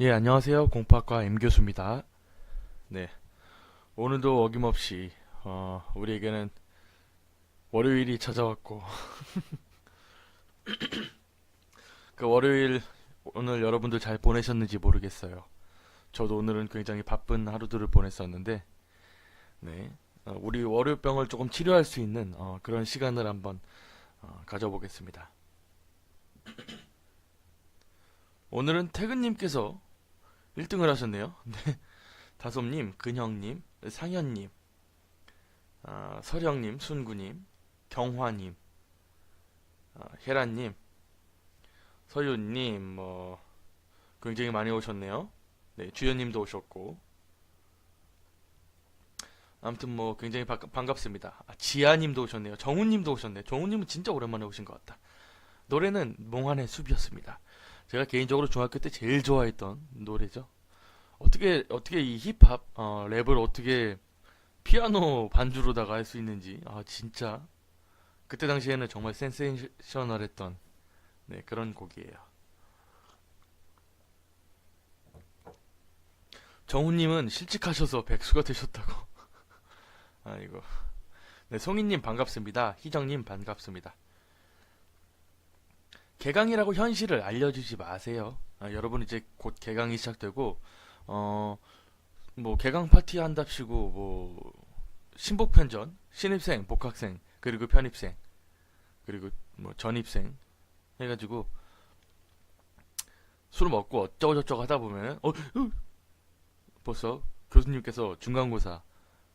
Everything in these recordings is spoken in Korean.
예, 안녕하세요. 공파과 M 교수입니다. 네, 오늘도 어김없이 우리에게는 월요일이 찾아왔고 그 월요일 오늘 여러분들 잘 보내셨는지 모르겠어요. 저도 오늘은 굉장히 바쁜 하루들을 보냈었는데, 네, 우리 월요병을 조금 치료할 수 있는 그런 시간을 한번 가져보겠습니다. 오늘은 태근님께서 1등을 하셨네요. 다솜님, 근형님, 상현님, 설영님, 순구님, 경화님, 혜란님, 서윤님, 굉장히 많이 오셨네요. 네, 주연님도 오셨고. 아무튼 굉장히 반갑습니다. 지아님도 오셨네요. 정우님도 오셨네. 정우님은 진짜 오랜만에 오신 것 같다. 노래는 몽환의 숲이었습니다. 제가 개인적으로 중학교 때 제일 좋아했던 노래죠. 어떻게 이 힙합, 랩을 어떻게 피아노 반주로다가 할 수 있는지, 진짜. 그때 당시에는 정말 센세이셔널했던, 네, 그런 곡이에요. 정우님은 실직하셔서 백수가 되셨다고. 아이고. 네, 송이님 반갑습니다. 희정님 반갑습니다. 개강이라고 현실을 알려주지 마세요. 여러분 이제 곧 개강이 시작되고, 어, 개강 파티 한답시고, 신복편전, 신입생, 복학생, 그리고 편입생, 그리고 전입생 해가지고 술 먹고 어쩌고저쩌고 하다 보면, 벌써 교수님께서 중간고사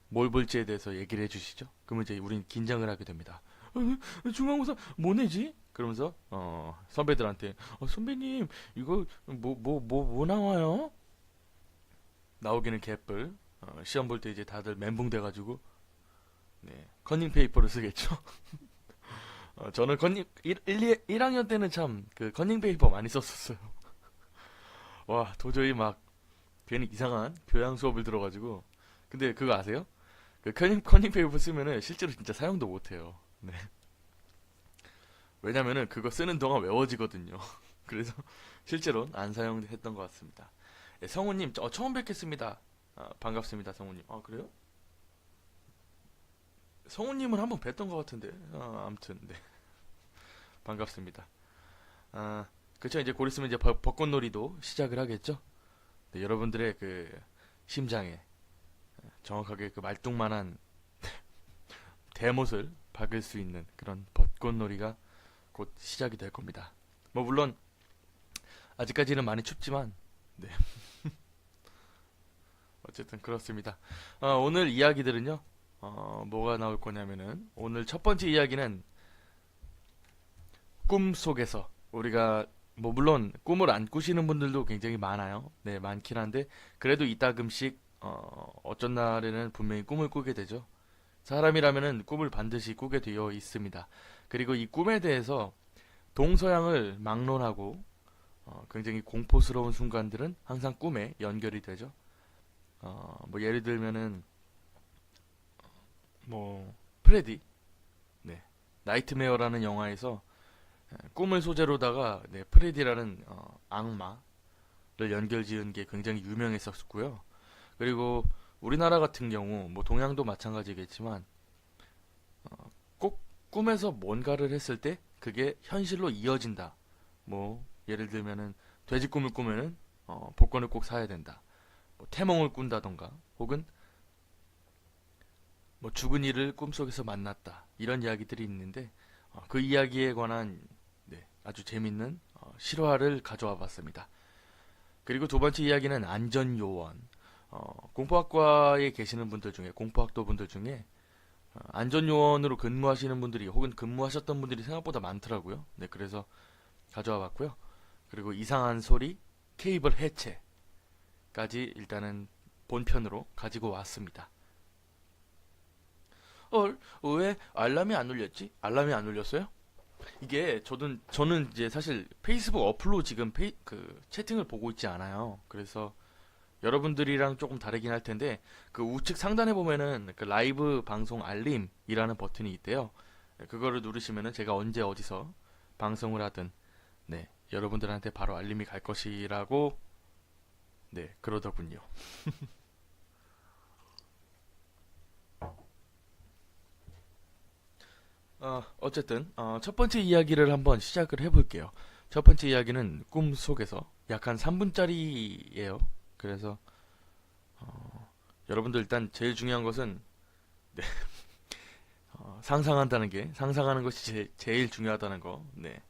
뭘 볼지에 대해서 얘기를 해주시죠. 그러면 이제 우린 긴장을 하게 됩니다. 중간고사 뭐 내지? 그러면서 선배들한테 선배님 이거 뭐 나와요? 나오기는 개뿔. 시험 볼 때 이제 다들 멘붕 돼가지고 네, 커닝 페이퍼를 쓰겠죠. 저는 커닝 1학년 때는 참 그 커닝 페이퍼 많이 썼었어요. 와 도저히 막 괜히 이상한 교양 수업을 들어가지고. 근데 그거 아세요? 그 커닝 페이퍼 쓰면은 실제로 진짜 사용도 못해요. 네. 왜냐면은 그거 쓰는 동안 외워지거든요. 그래서 실제로 안 사용했던 것 같습니다. 예, 성우님, 처음 뵙겠습니다. 반갑습니다, 성우님. 그래요? 성우님은 한번 뵀던 것 같은데. 아무튼, 네. 반갑습니다. 그쵸, 이제 곧 있으면 이제 벚꽃놀이도 시작을 하겠죠? 네, 여러분들의 그 심장에 정확하게 그 말뚝만한 대못을 박을 수 있는 그런 벚꽃놀이가 곧 시작이 될 겁니다. 물론 아직까지는 많이 춥지만 네, 어쨌든 그렇습니다. 오늘 이야기들은요. 뭐가 나올 거냐면은 오늘 첫 번째 이야기는 꿈 속에서 우리가 물론 꿈을 안 꾸시는 분들도 굉장히 많아요. 네, 많긴 한데 그래도 이따금씩 어쩐 날에는 분명히 꿈을 꾸게 되죠. 사람이라면은 꿈을 반드시 꾸게 되어 있습니다. 그리고 이 꿈에 대해서 동서양을 막론하고 굉장히 공포스러운 순간들은 항상 꿈에 연결이 되죠. 예를 들면은 프레디, 네, 나이트메어라는 영화에서 꿈을 소재로다가 네, 프레디라는 악마를 연결지은 게 굉장히 유명했었고요. 그리고 우리나라 같은 경우 동양도 마찬가지겠지만 꼭 꿈에서 뭔가를 했을 때 그게 현실로 이어진다. 예를 들면은 돼지 꿈을 꾸면은 복권을 꼭 사야 된다. 태몽을 꾼다던가 혹은 죽은 이를 꿈속에서 만났다. 이런 이야기들이 있는데 그 이야기에 관한 네, 아주 재밌는 실화를 가져와 봤습니다. 그리고 두 번째 이야기는 안전요원. 공포학과에 계시는 분들 중에 공포학도 분들 중에 안전요원으로 근무하시는 분들이 혹은 근무하셨던 분들이 생각보다 많더라고요. 네, 그래서 가져와 봤고요. 그리고 이상한 소리, 케이블 해체까지 일단은 본편으로 가지고 왔습니다. 왜 알람이 안 울렸지? 알람이 안 울렸어요? 이게 저는 이제 사실 페이스북 어플로 지금 그 채팅을 보고 있지 않아요. 그래서 여러분들이랑 조금 다르긴 할 텐데 그 우측 상단에 보면은 그 라이브 방송 알림이라는 버튼이 있대요. 그거를 누르시면은 제가 언제 어디서 방송을 하든 네, 여러분들한테 바로 알림이 갈 것이라고 네, 그러더군요. 어쨌든 첫 번째 이야기를 한번 시작을 해볼게요. 첫 번째 이야기는 꿈속에서 약 한 3분짜리예요. 그래서 여러분들 일단 제일 중요한 것은 상상한다는 게 상상하는 것이 제일 중요하다는 거. 네.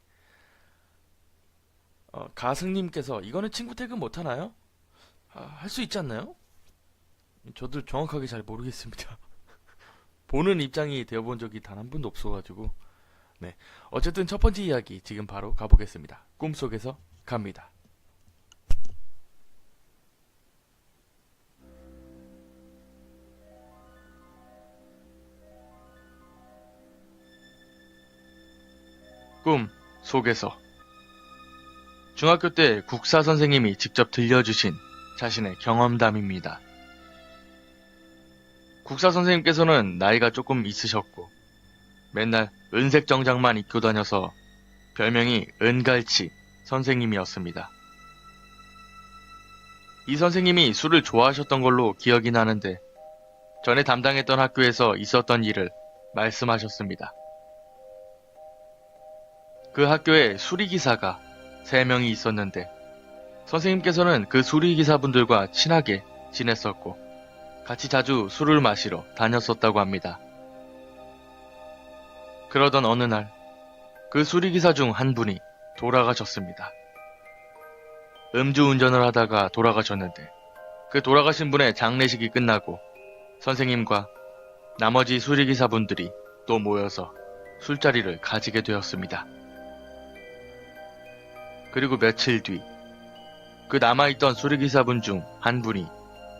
가승님께서 이거는 친구 태그 못 하나요? 할 수 있지 않나요? 저도 정확하게 잘 모르겠습니다. 보는 입장이 되어본 적이 단 한 번도 없어가지고. 네. 어쨌든 첫 번째 이야기 지금 바로 가보겠습니다. 꿈속에서 갑니다. 꿈 속에서 중학교 때 국사 선생님이 직접 들려주신 자신의 경험담입니다. 국사 선생님께서는 나이가 조금 있으셨고 맨날 은색 정장만 입고 다녀서 별명이 은갈치 선생님이었습니다. 이 선생님이 술을 좋아하셨던 걸로 기억이 나는데 전에 담당했던 학교에서 있었던 일을 말씀하셨습니다. 그 학교에 수리기사가 3명이 있었는데 선생님께서는 그 수리기사분들과 친하게 지냈었고 같이 자주 술을 마시러 다녔었다고 합니다. 그러던 어느 날 그 수리기사 중 한 분이 돌아가셨습니다. 음주운전을 하다가 돌아가셨는데 그 돌아가신 분의 장례식이 끝나고 선생님과 나머지 수리기사분들이 또 모여서 술자리를 가지게 되었습니다. 그리고 며칠 뒤 그 남아있던 수리기사분 중 한 분이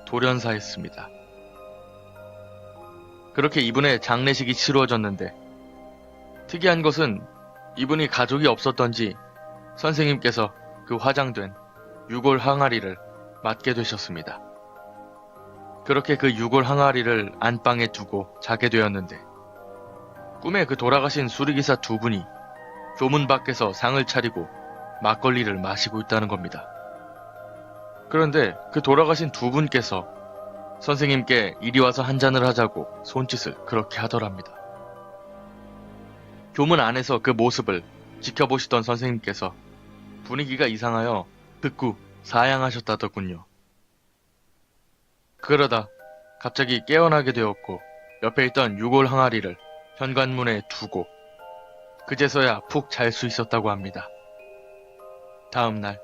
돌연사했습니다. 그렇게 이분의 장례식이 치루어졌는데 특이한 것은 이분이 가족이 없었던지 선생님께서 그 화장된 유골 항아리를 맞게 되셨습니다. 그렇게 그 유골 항아리를 안방에 두고 자게 되었는데 꿈에 그 돌아가신 수리기사 2분이 교문 밖에서 상을 차리고 막걸리를 마시고 있다는 겁니다. 그런데 그 돌아가신 2분께서 선생님께 이리 와서 한잔을 하자고 손짓을 그렇게 하더랍니다. 교문 안에서 그 모습을 지켜보시던 선생님께서 분위기가 이상하여 극구 사양하셨다더군요. 그러다 갑자기 깨어나게 되었고 옆에 있던 유골 항아리를 현관문에 두고 그제서야 푹 잘 수 있었다고 합니다. 다음 날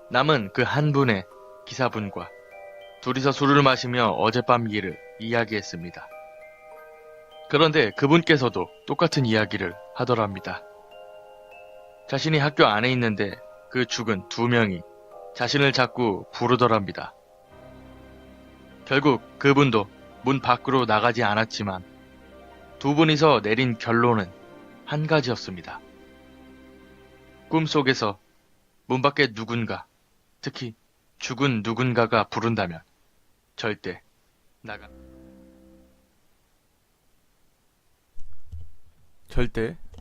남은 그 한 분의 기사분과 둘이서 술을 마시며 어젯밤 일을 이야기했습니다. 그런데 그분께서도 똑같은 이야기를 하더랍니다. 자신이 학교 안에 있는데 그 죽은 2명이 자신을 자꾸 부르더랍니다. 결국 그분도 문 밖으로 나가지 않았지만 2분이서 내린 결론은 한 가지였습니다. 꿈속에서 문 밖에 누군가, 특히 죽은 누군가가 부른다면 절대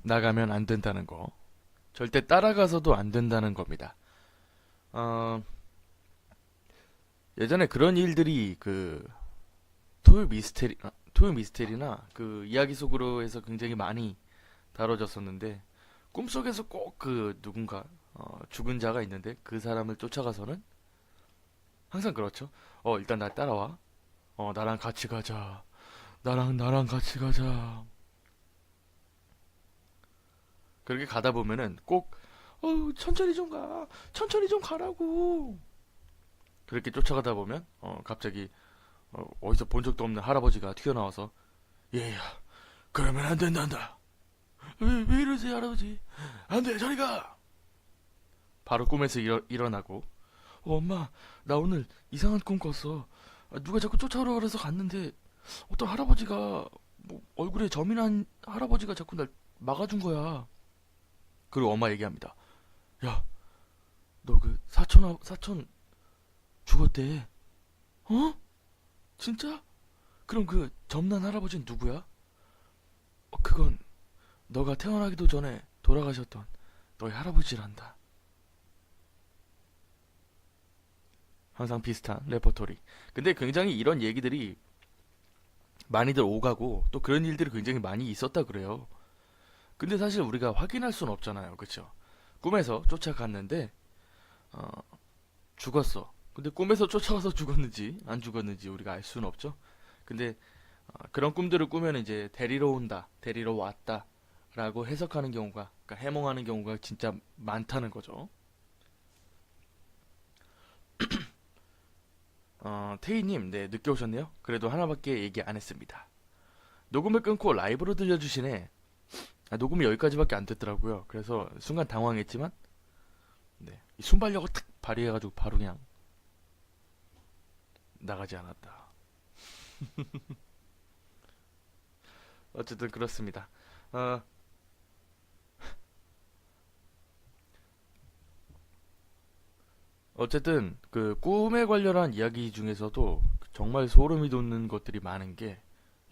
나가면 안 된다는 거. 절대 따라가서도 안 된다는 겁니다. 예전에 그런 일들이 토요 미스테리나 그 이야기 속으로 해서 굉장히 많이 다뤄졌었는데 꿈속에서 꼭 그 누군가 죽은 자가 있는데 그 사람을 쫓아가서는 항상 그렇죠. 일단 날 따라와. 나랑 같이 가자. 나랑 같이 가자. 그렇게 가다 보면은 꼭 천천히 좀 가. 천천히 좀 가라고. 그렇게 쫓아가다 보면 갑자기 어디서 본 적도 없는 할아버지가 튀어나와서 얘야 그러면 안 된단다. 왜 이러세요 할아버지. 안 돼 저리 가. 바로 꿈에서 일어나고 엄마 나 오늘 이상한 꿈 꿨어. 누가 자꾸 쫓아오라 그래서 갔는데 어떤 할아버지가 뭐 얼굴에 점이 난 할아버지가 자꾸 날 막아준 거야. 그리고 엄마 얘기합니다. 야 너 그 사촌 죽었대. 어? 진짜? 그럼 그 점난 할아버지는 누구야? 그건 너가 태어나기도 전에 돌아가셨던 너희 할아버지란다. 항상 비슷한 레퍼토리. 근데 굉장히 이런 얘기들이 많이들 오가고 또 그런 일들이 굉장히 많이 있었다 그래요. 근데 사실 우리가 확인할 수는 없잖아요. 그쵸? 꿈에서 쫓아갔는데 어, 죽었어. 근데 꿈에서 쫓아와서 죽었는지 안 죽었는지 우리가 알 수는 없죠. 근데 그런 꿈들을 꾸면 이제 데리러 온다, 데리러 왔다 라고 해석하는 경우가, 그러니까 해몽하는 경우가 진짜 많다는 거죠. 테이님, 네, 늦게 오셨네요. 그래도 하나밖에 얘기 안 했습니다. 녹음을 끊고 라이브로 들려주시네. 녹음이 여기까지밖에 안 됐더라고요. 그래서 순간 당황했지만, 네, 이 순발력을 탁 발휘해가지고 바로 그냥 나가지 않았다. 어쨌든 그렇습니다. 어, 어쨌든 그 꿈에 관련한 이야기 중에서도 정말 소름이 돋는 것들이 많은 게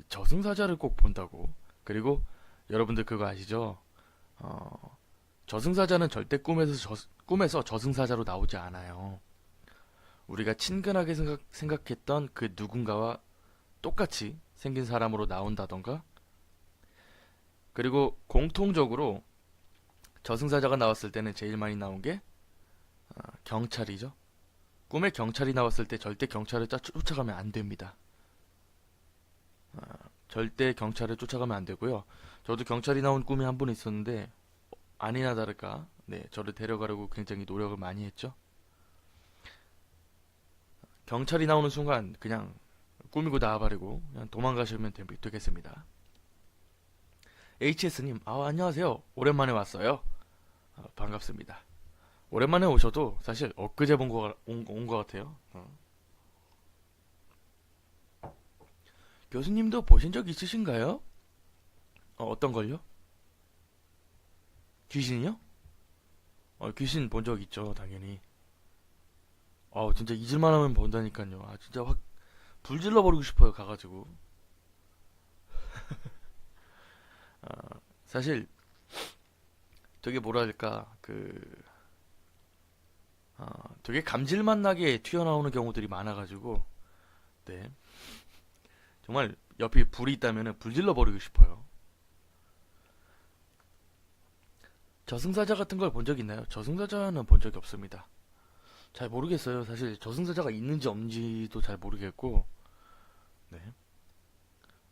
저승사자를 꼭 본다고. 그리고 여러분들 그거 아시죠? 어, 저승사자는 절대 꿈에서 저승사자로 나오지 않아요. 우리가 친근하게 생각했던 그 누군가와 똑같이 생긴 사람으로 나온다던가. 그리고 공통적으로 저승사자가 나왔을 때는 제일 많이 나온 게 경찰이죠. 꿈에 경찰이 나왔을 때 절대 경찰을 쫓아가면 안 됩니다. 절대 경찰을 쫓아가면 안 되고요. 저도 경찰이 나온 꿈이 한 번 있었는데 아니나 다를까, 네, 저를 데려가려고 굉장히 노력을 많이 했죠. 경찰이 나오는 순간 그냥 꾸미고 나와버리고 그냥 도망가시면 되겠습니다. HS님, 안녕하세요. 오랜만에 왔어요. 반갑습니다. 오랜만에 오셔도 사실 엊그제 온 거 같아요. 교수님도 보신 적 있으신가요? 어떤 걸요? 귀신이요? 귀신 본 적 있죠, 당연히. 진짜 잊을만 하면 본다니까요. 진짜 확 불질러 버리고 싶어요, 가가지고. 사실 되게 뭐랄까, 되게 감질맛 나게 튀어나오는 경우들이 많아가지고, 네. 정말 옆에 불이 있다면 불질러 버리고 싶어요. 저승사자 같은 걸 본 적 있나요? 저승사자는 본 적이 없습니다. 잘 모르겠어요. 사실 저승사자가 있는지 없는지도 잘 모르겠고, 네,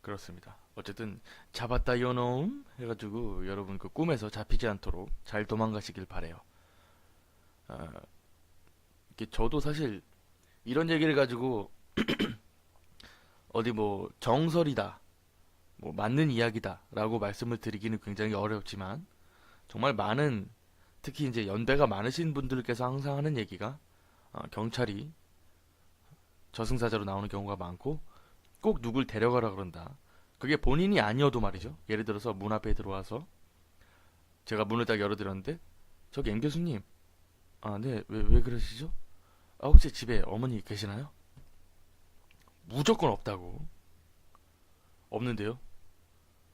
그렇습니다. 어쨌든 잡았다 요놈 해가지고 여러분 그 꿈에서 잡히지 않도록 잘 도망가시길 바래요. 아, 이게 저도 사실 이런 얘기를 가지고 어디 뭐 정설이다, 뭐 맞는 이야기다라고 말씀을 드리기는 굉장히 어렵지만 정말 많은, 특히 이제 연배가 많으신 분들께서 항상 하는 얘기가 경찰이 저승사자로 나오는 경우가 많고 꼭 누굴 데려가라 그런다. 그게 본인이 아니어도 말이죠. 예를 들어서 문 앞에 들어와서 제가 문을 딱 열어드렸는데 저기 엠 교수님, 네, 왜 그러시죠? 혹시 집에 어머니 계시나요? 무조건 없다고. 없는데요?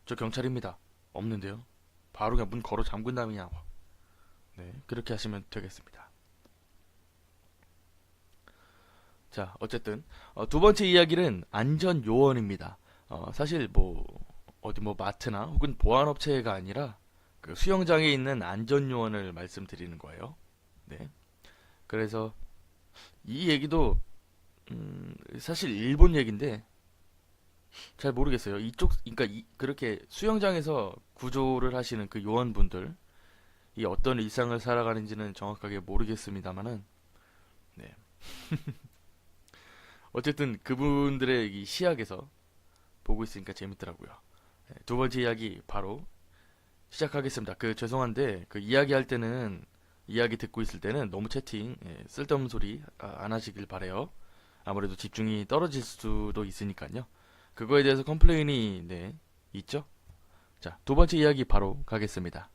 저 경찰입니다. 없는데요? 바로 그냥 문 걸어 잠근 다음에 그냥, 네, 그렇게 하시면 되겠습니다. 자, 어쨌든 두 번째 이야기는 안전 요원입니다. 사실 뭐 어디 뭐 마트나 혹은 보안업체가 아니라 그 수영장에 있는 안전 요원을 말씀드리는 거예요. 네. 그래서 이 얘기도 사실 일본 얘기인데 잘 모르겠어요. 그러니까 그렇게 수영장에서 구조를 하시는 그 요원분들 이 어떤 일상을 살아가는지는 정확하게 모르겠습니다만은, 네. 어쨌든 그분들의 이 시야에서 보고 있으니까 재밌더라고요. 네, 두 번째 이야기 바로 시작하겠습니다. 죄송한데 그 이야기할 때는, 이야기 듣고 있을 때는 너무 채팅, 쓸데없는 소리 안 하시길 바래요. 아무래도 집중이 떨어질 수도 있으니까요. 그거에 대해서 컴플레인이, 네, 있죠? 자, 두 번째 이야기 바로 가겠습니다.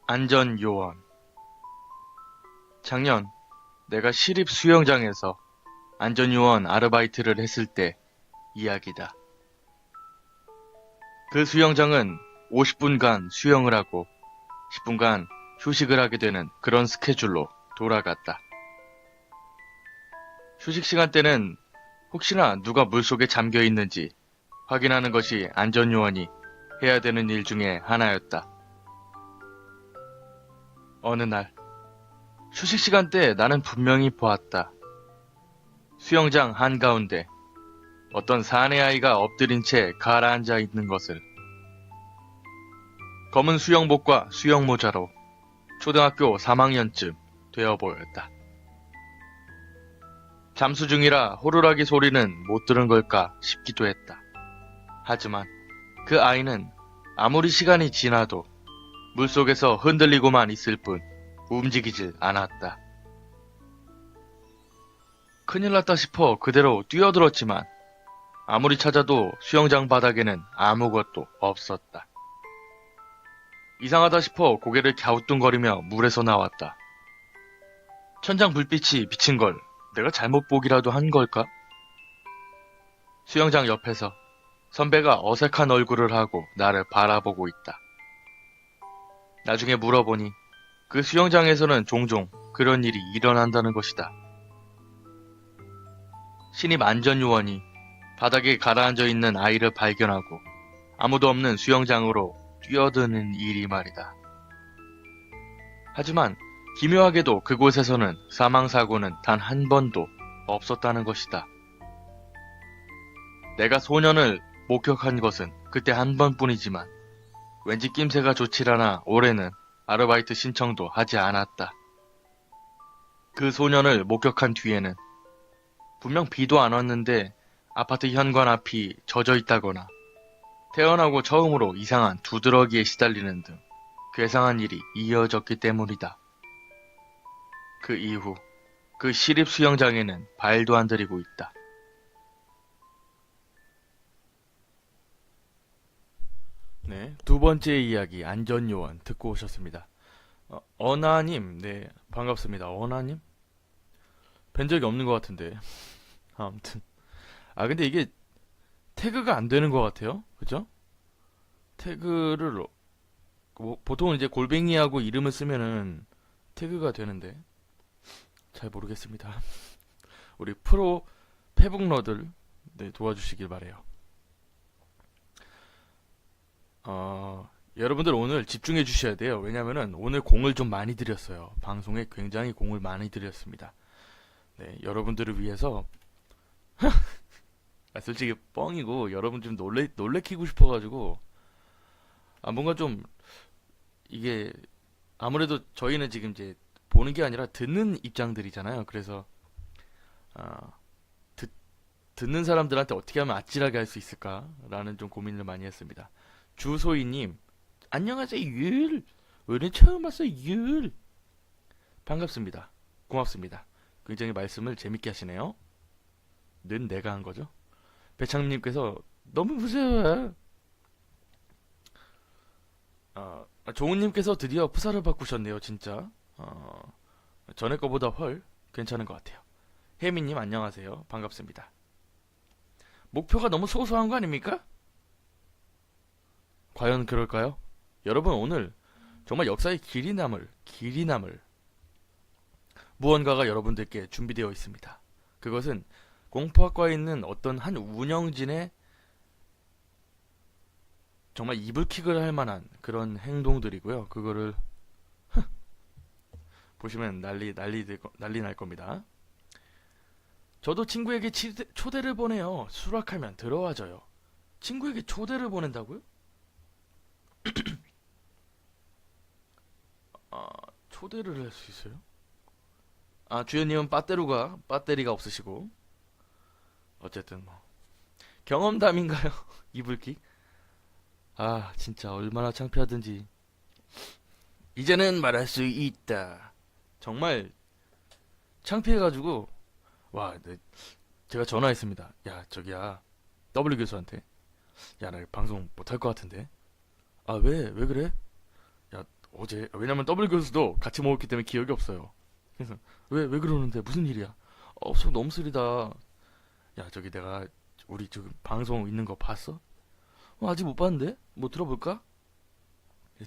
안전 요원. 작년 내가 시립 수영장에서 안전요원 아르바이트를 했을 때 이야기다. 그 수영장은 50분간 수영을 하고 10분간 휴식을 하게 되는 그런 스케줄로 돌아갔다. 휴식 시간 때는 혹시나 누가 물속에 잠겨 있는지 확인하는 것이 안전요원이 해야 되는 일 중에 하나였다. 어느 날, 휴식 시간 때 나는 분명히 보았다. 수영장 한가운데 어떤 사내 아이가 엎드린 채 가라앉아 있는 것을. 검은 수영복과 수영모자로 초등학교 3학년쯤 되어 보였다. 잠수 중이라 호루라기 소리는 못 들은 걸까 싶기도 했다. 하지만 그 아이는 아무리 시간이 지나도 물속에서 흔들리고만 있을 뿐 움직이질 않았다. 큰일 났다 싶어 그대로 뛰어들었지만 아무리 찾아도 수영장 바닥에는 아무것도 없었다. 이상하다 싶어 고개를 갸우뚱거리며 물에서 나왔다. 천장 불빛이 비친 걸 내가 잘못 보기라도 한 걸까? 수영장 옆에서 선배가 어색한 얼굴을 하고 나를 바라보고 있다. 나중에 물어보니 그 수영장에서는 종종 그런 일이 일어난다는 것이다. 신입 안전요원이 바닥에 가라앉아 있는 아이를 발견하고 아무도 없는 수영장으로 뛰어드는 일이 말이다. 하지만 기묘하게도 그곳에서는 사망사고는 단 한 번도 없었다는 것이다. 내가 소년을 목격한 것은 그때 한 번뿐이지만 왠지 낌새가 좋질 않아 올해는 아르바이트 신청도 하지 않았다. 그 소년을 목격한 뒤에는 분명 비도 안 왔는데 아파트 현관 앞이 젖어 있다거나 태어나고 처음으로 이상한 두드러기에 시달리는 등 괴상한 일이 이어졌기 때문이다. 그 이후 그 시립 수영장에는 발도 안 들이고 있다. 네, 두 번째 이야기 안전요원 듣고 오셨습니다. 어나님, 네, 반갑습니다. 어나님? 뵌 적이 없는 것 같은데. 아무튼. 근데 이게 태그가 안 되는 것 같아요. 그죠? 태그를, 보통은 이제 골뱅이하고 이름을 쓰면은 태그가 되는데. 잘 모르겠습니다. 우리 프로 페북러들, 네, 도와주시길 바래요. 여러분들 오늘 집중해 주셔야 돼요. 왜냐면은 오늘 공을 좀 많이 들였어요. 방송에 굉장히 공을 많이 들였습니다. 네, 여러분들을 위해서 솔직히 뻥이고 여러분 좀 놀래키고 싶어가지고 뭔가 좀 이게 아무래도 저희는 지금 이제 보는 게 아니라 듣는 입장들이잖아요. 그래서 듣는 사람들한테 어떻게 하면 아찔하게 할 수 있을까라는 좀 고민을 많이 했습니다. 주소희님, 안녕하세요, 율. 오늘 처음 봤어요, 율. 반갑습니다. 고맙습니다. 굉장히 말씀을 재밌게 하시네요. 는 내가 한 거죠. 배창님께서 너무 무서워요. 종우님께서 드디어 푸사를 바꾸셨네요, 진짜. 전에 거보다 훨 괜찮은 것 같아요. 혜미님 안녕하세요. 반갑습니다. 목표가 너무 소소한 거 아닙니까? 과연 그럴까요? 여러분 오늘 정말 역사의 길이 남을 무언가가 여러분들께 준비되어 있습니다. 그것은 공포학과에 있는 어떤 한 운영진의 정말 이불킥을 할 만한 그런 행동들이고요. 그거를 보시면 난리 날 겁니다. 저도 친구에게 초대를 보내요. 수락하면 들어와줘요. 친구에게 초대를 보낸다고요? 초대를 할 수 있어요? 주연님은 배터리가 없으시고 어쨌든 뭐 경험담인가요? 이불킥? 진짜 얼마나 창피하든지 이제는 말할 수 있다. 정말 창피해가지고 제가 전화했습니다. 야 저기야 W 교수한테 야 나 방송 못할 것 같은데 왜 그래? 야 어제 왜냐면 W 교수도 같이 먹었기 때문에 기억이 없어요. 그래서 왜 그러는데 무슨 일이야? 속 너무 쓰리다. 야 저기 내가 우리 지금 방송 있는 거 봤어? 아직 못 봤는데? 뭐 들어볼까?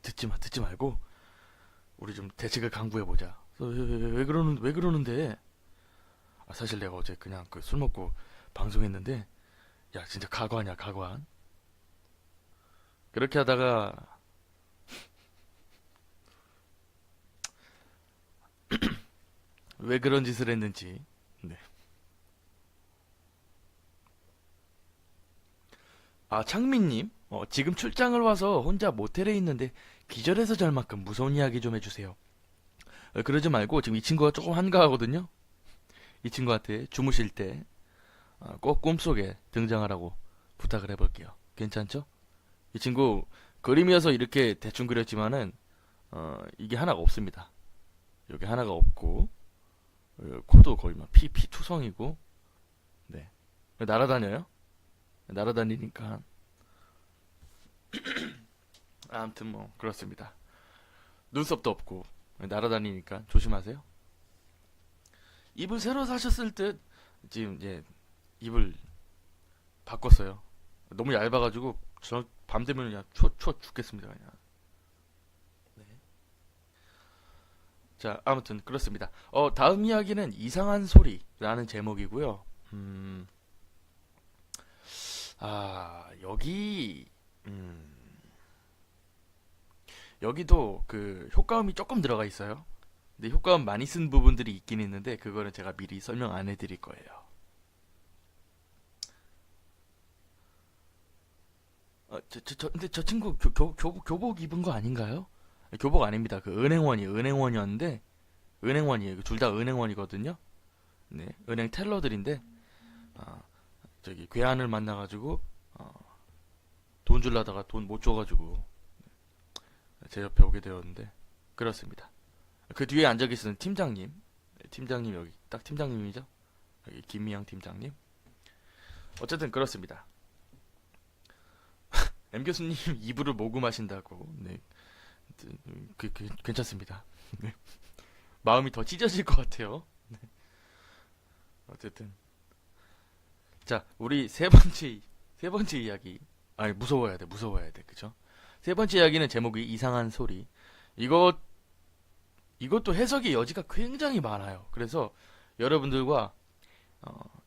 듣지 말고 우리 좀 대책을 강구해보자. 왜 그러는데? 아, 사실 내가 어제 그냥 그 술 먹고 방송했는데, 야, 진짜 가관이야, 가관. 그렇게 하다가, 왜 그런 짓을 했는지, 네. 아, 창민님, 지금 출장을 와서 혼자 모텔에 있는데, 기절해서 잘 만큼 무서운 이야기 좀 해주세요. 그러지 말고, 지금 이 친구가 조금 한가하거든요? 이 친구한테 주무실 때, 꼭 꿈속에 등장하라고 부탁을 해볼게요. 괜찮죠? 이 친구 그림이어서 이렇게 대충 그렸지만은 이게 하나가 없습니다. 여기 하나가 없고 코도 거의 막 피투성이고 네 날아다녀요. 날아다니니까 아무튼 뭐 그렇습니다. 눈썹도 없고 날아다니니까 조심하세요. 입을 새로 사셨을 때 지금 이제 입을 바꿨어요. 너무 얇아가지고 저 밤 되면 그냥 추워 죽겠습니다 그냥. 네. 자, 아무튼 그렇습니다. 다음 이야기는 이상한 소리라는 제목이고요. 여기 여기도 그 효과음이 조금 들어가 있어요. 근데 효과음 많이 쓴 부분들이 있긴 있는데 그거는 제가 미리 설명 안 해드릴 거예요. 근데 저 친구 교복 입은 거 아닌가요? 교복 아닙니다. 그 은행원이었는데, 은행원이에요. 둘 다 은행원이거든요. 네, 은행 텔러들인데, 아, 저기, 괴한을 만나가지고, 돈 줄라다가 돈 못 줘가지고, 제 옆에 오게 되었는데, 그렇습니다. 그 뒤에 앉아 계시는 팀장님, 네, 팀장님 여기, 딱 팀장님이죠? 여기 김미영 팀장님. 어쨌든 그렇습니다. M 교수님 이불을 모금하신다고. 네, 괜찮습니다. 네. 마음이 더 찢어질 것 같아요. 네. 어쨌든 자, 우리 세 번째 이야기. 아니 무서워야 돼, 그죠? 세 번째 이야기는 제목이 이상한 소리. 이것 이것도 해석의 여지가 굉장히 많아요. 그래서 여러분들과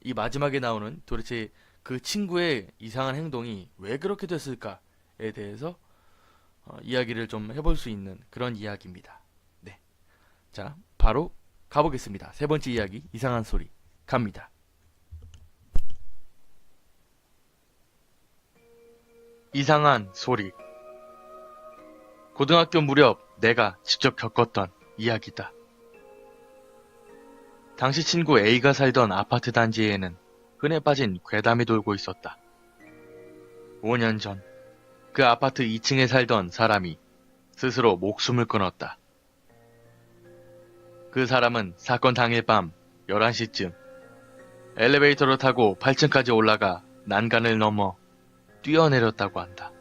이 마지막에 나오는 도대체 그 친구의 이상한 행동이 왜 그렇게 됐을까에 대해서 이야기를 좀 해볼 수 있는 그런 이야기입니다. 네. 자, 바로 가보겠습니다. 세 번째 이야기, 이상한 소리. 갑니다. 이상한 소리. 고등학교 무렵 내가 직접 겪었던 이야기다. 당시 친구 A가 살던 아파트 단지에는 흔해 빠진 괴담이 돌고 있었다. 5년 전, 그 아파트 2층에 살던 사람이 스스로 목숨을 끊었다. 그 사람은 사건 당일 밤 11시쯤 엘리베이터를 타고 8층까지 올라가 난간을 넘어 뛰어내렸다고 한다.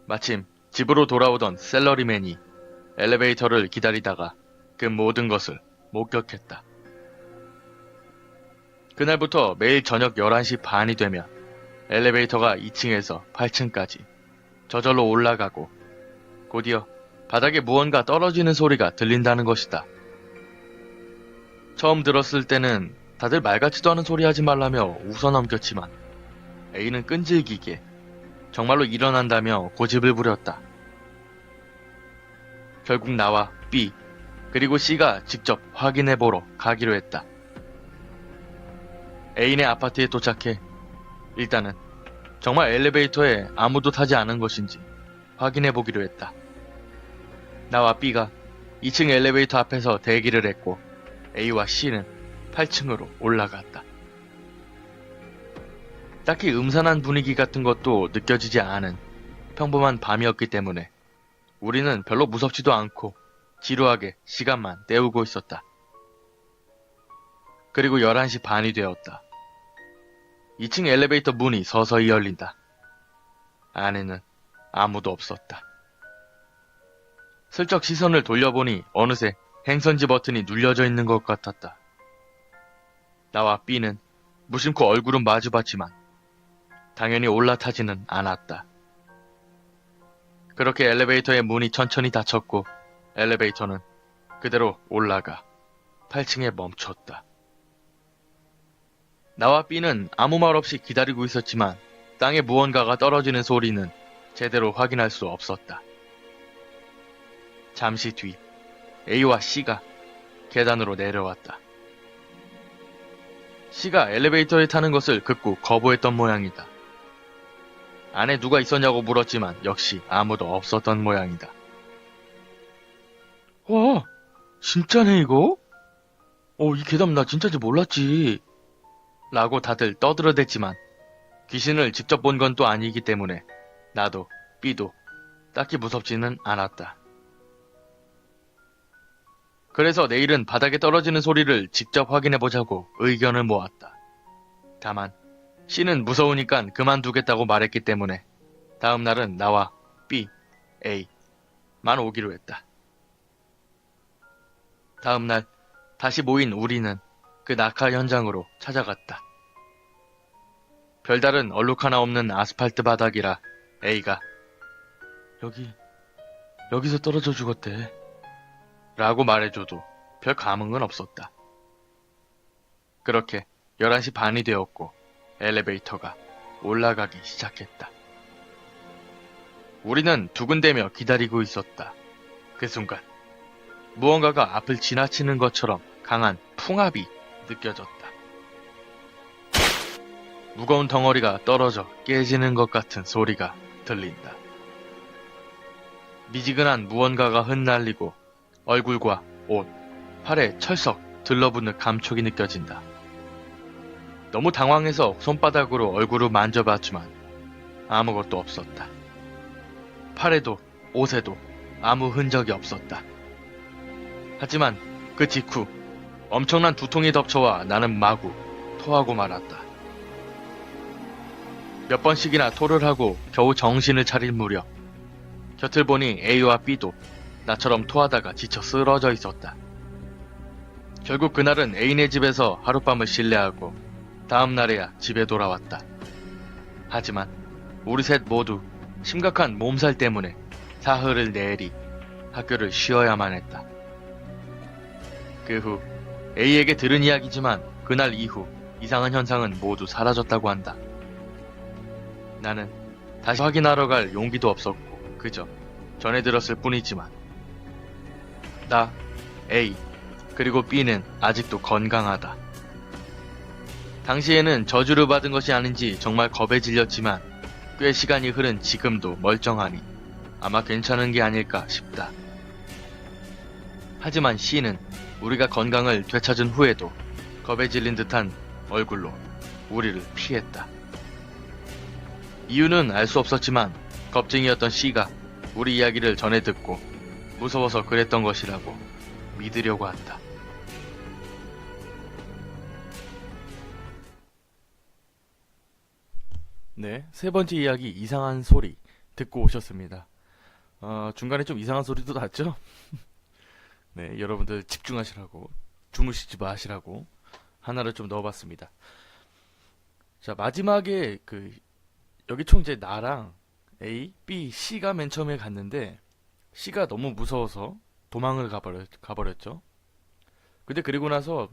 마침 집으로 돌아오던 셀러리맨이 엘리베이터를 기다리다가 그 모든 것을 목격했다. 그날부터 매일 저녁 11시 반이 되면 엘리베이터가 2층에서 8층까지 저절로 올라가고 곧이어 바닥에 무언가 떨어지는 소리가 들린다는 것이다. 처음 들었을 때는 다들 말 같지도 않은 소리 하지 말라며 웃어넘겼지만 A는 끈질기게 정말로 일어난다며 고집을 부렸다. 결국 나와 B 그리고 C가 직접 확인해보러 가기로 했다. A네 아파트에 도착해 일단은 정말 엘리베이터에 아무도 타지 않은 것인지 확인해보기로 했다. 나와 B가 2층 엘리베이터 앞에서 대기를 했고 A와 C는 8층으로 올라갔다. 딱히 음산한 분위기 같은 것도 느껴지지 않은 평범한 밤이었기 때문에 우리는 별로 무섭지도 않고 지루하게 시간만 때우고 있었다. 그리고 11시 반이 되었다. 2층 엘리베이터 문이 서서히 열린다. 안에는 아무도 없었다. 슬쩍 시선을 돌려보니 어느새 행선지 버튼이 눌려져 있는 것 같았다. 나와 B는 무심코 얼굴은 마주봤지만 당연히 올라타지는 않았다. 그렇게 엘리베이터의 문이 천천히 닫혔고 엘리베이터는 그대로 올라가 8층에 멈췄다. 나와 B는 아무 말 없이 기다리고 있었지만 땅에 무언가가 떨어지는 소리는 제대로 확인할 수 없었다. 잠시 뒤 A와 C가 계단으로 내려왔다. C가 엘리베이터에 타는 것을 극구 거부했던 모양이다. 안에 누가 있었냐고 물었지만 역시 아무도 없었던 모양이다. 와, 진짜네 이거? 이 괴담 나 진짜인지 몰랐지. 라고 다들 떠들어댔지만 귀신을 직접 본 건 또 아니기 때문에 나도 B도 딱히 무섭지는 않았다. 그래서 내일은 바닥에 떨어지는 소리를 직접 확인해보자고 의견을 모았다. 다만 C는 무서우니까 그만두겠다고 말했기 때문에 다음 날은 나와 B, A만 오기로 했다. 다음 날 다시 모인 우리는 그 낙하 현장으로 찾아갔다. 별다른 얼룩 하나 없는 아스팔트 바닥이라 A가 여기서 떨어져 죽었대 라고 말해줘도 별 감흥은 없었다. 그렇게 11시 반이 되었고 엘리베이터가 올라가기 시작했다. 우리는 두근대며 기다리고 있었다. 그 순간 무언가가 앞을 지나치는 것처럼 강한 풍압이 느껴졌다. 무거운 덩어리가 떨어져 깨지는 것 같은 소리가 들린다. 미지근한 무언가가 흩날리고 얼굴과 옷, 팔에 철썩 들러붙는 감촉이 느껴진다. 너무 당황해서 손바닥으로 얼굴을 만져봤지만 아무것도 없었다. 팔에도 옷에도 아무 흔적이 없었다. 하지만 그 직후 엄청난 두통이 덮쳐와 나는 마구 토하고 말았다. 몇 번씩이나 토를 하고 겨우 정신을 차릴 무렵 곁을 보니 A와 B도 나처럼 토하다가 지쳐 쓰러져 있었다. 결국 그날은 A네 집에서 하룻밤을 실내하고 다음 날에야 집에 돌아왔다. 하지만 우리 셋 모두 심각한 몸살 때문에 사흘을 내리 학교를 쉬어야만 했다. 그 후 A에게 들은 이야기지만 그날 이후 이상한 현상은 모두 사라졌다고 한다. 나는 다시 확인하러 갈 용기도 없었고 그저 전해 들었을 뿐이지만 나, A, 그리고 B는 아직도 건강하다. 당시에는 저주를 받은 것이 아닌지 정말 겁에 질렸지만 꽤 시간이 흐른 지금도 멀쩡하니 아마 괜찮은 게 아닐까 싶다. 하지만 C는 우리가 건강을 되찾은 후에도 겁에 질린 듯한 얼굴로 우리를 피했다. 이유는 알 수 없었지만 겁쟁이였던 C가 우리 이야기를 전해 듣고 무서워서 그랬던 것이라고 믿으려고 한다. 네, 세 번째 이야기 이상한 소리 듣고 오셨습니다. 중간에 좀 이상한 소리도 났죠? 네, 여러분들 집중하시라고 주무시지 마시라고 하나를 좀 넣어봤습니다. 자, 마지막에 여기 총 이제 나랑 A, B, C가 맨 처음에 갔는데 C가 너무 무서워서 도망을 가버렸죠. 근데 그리고 나서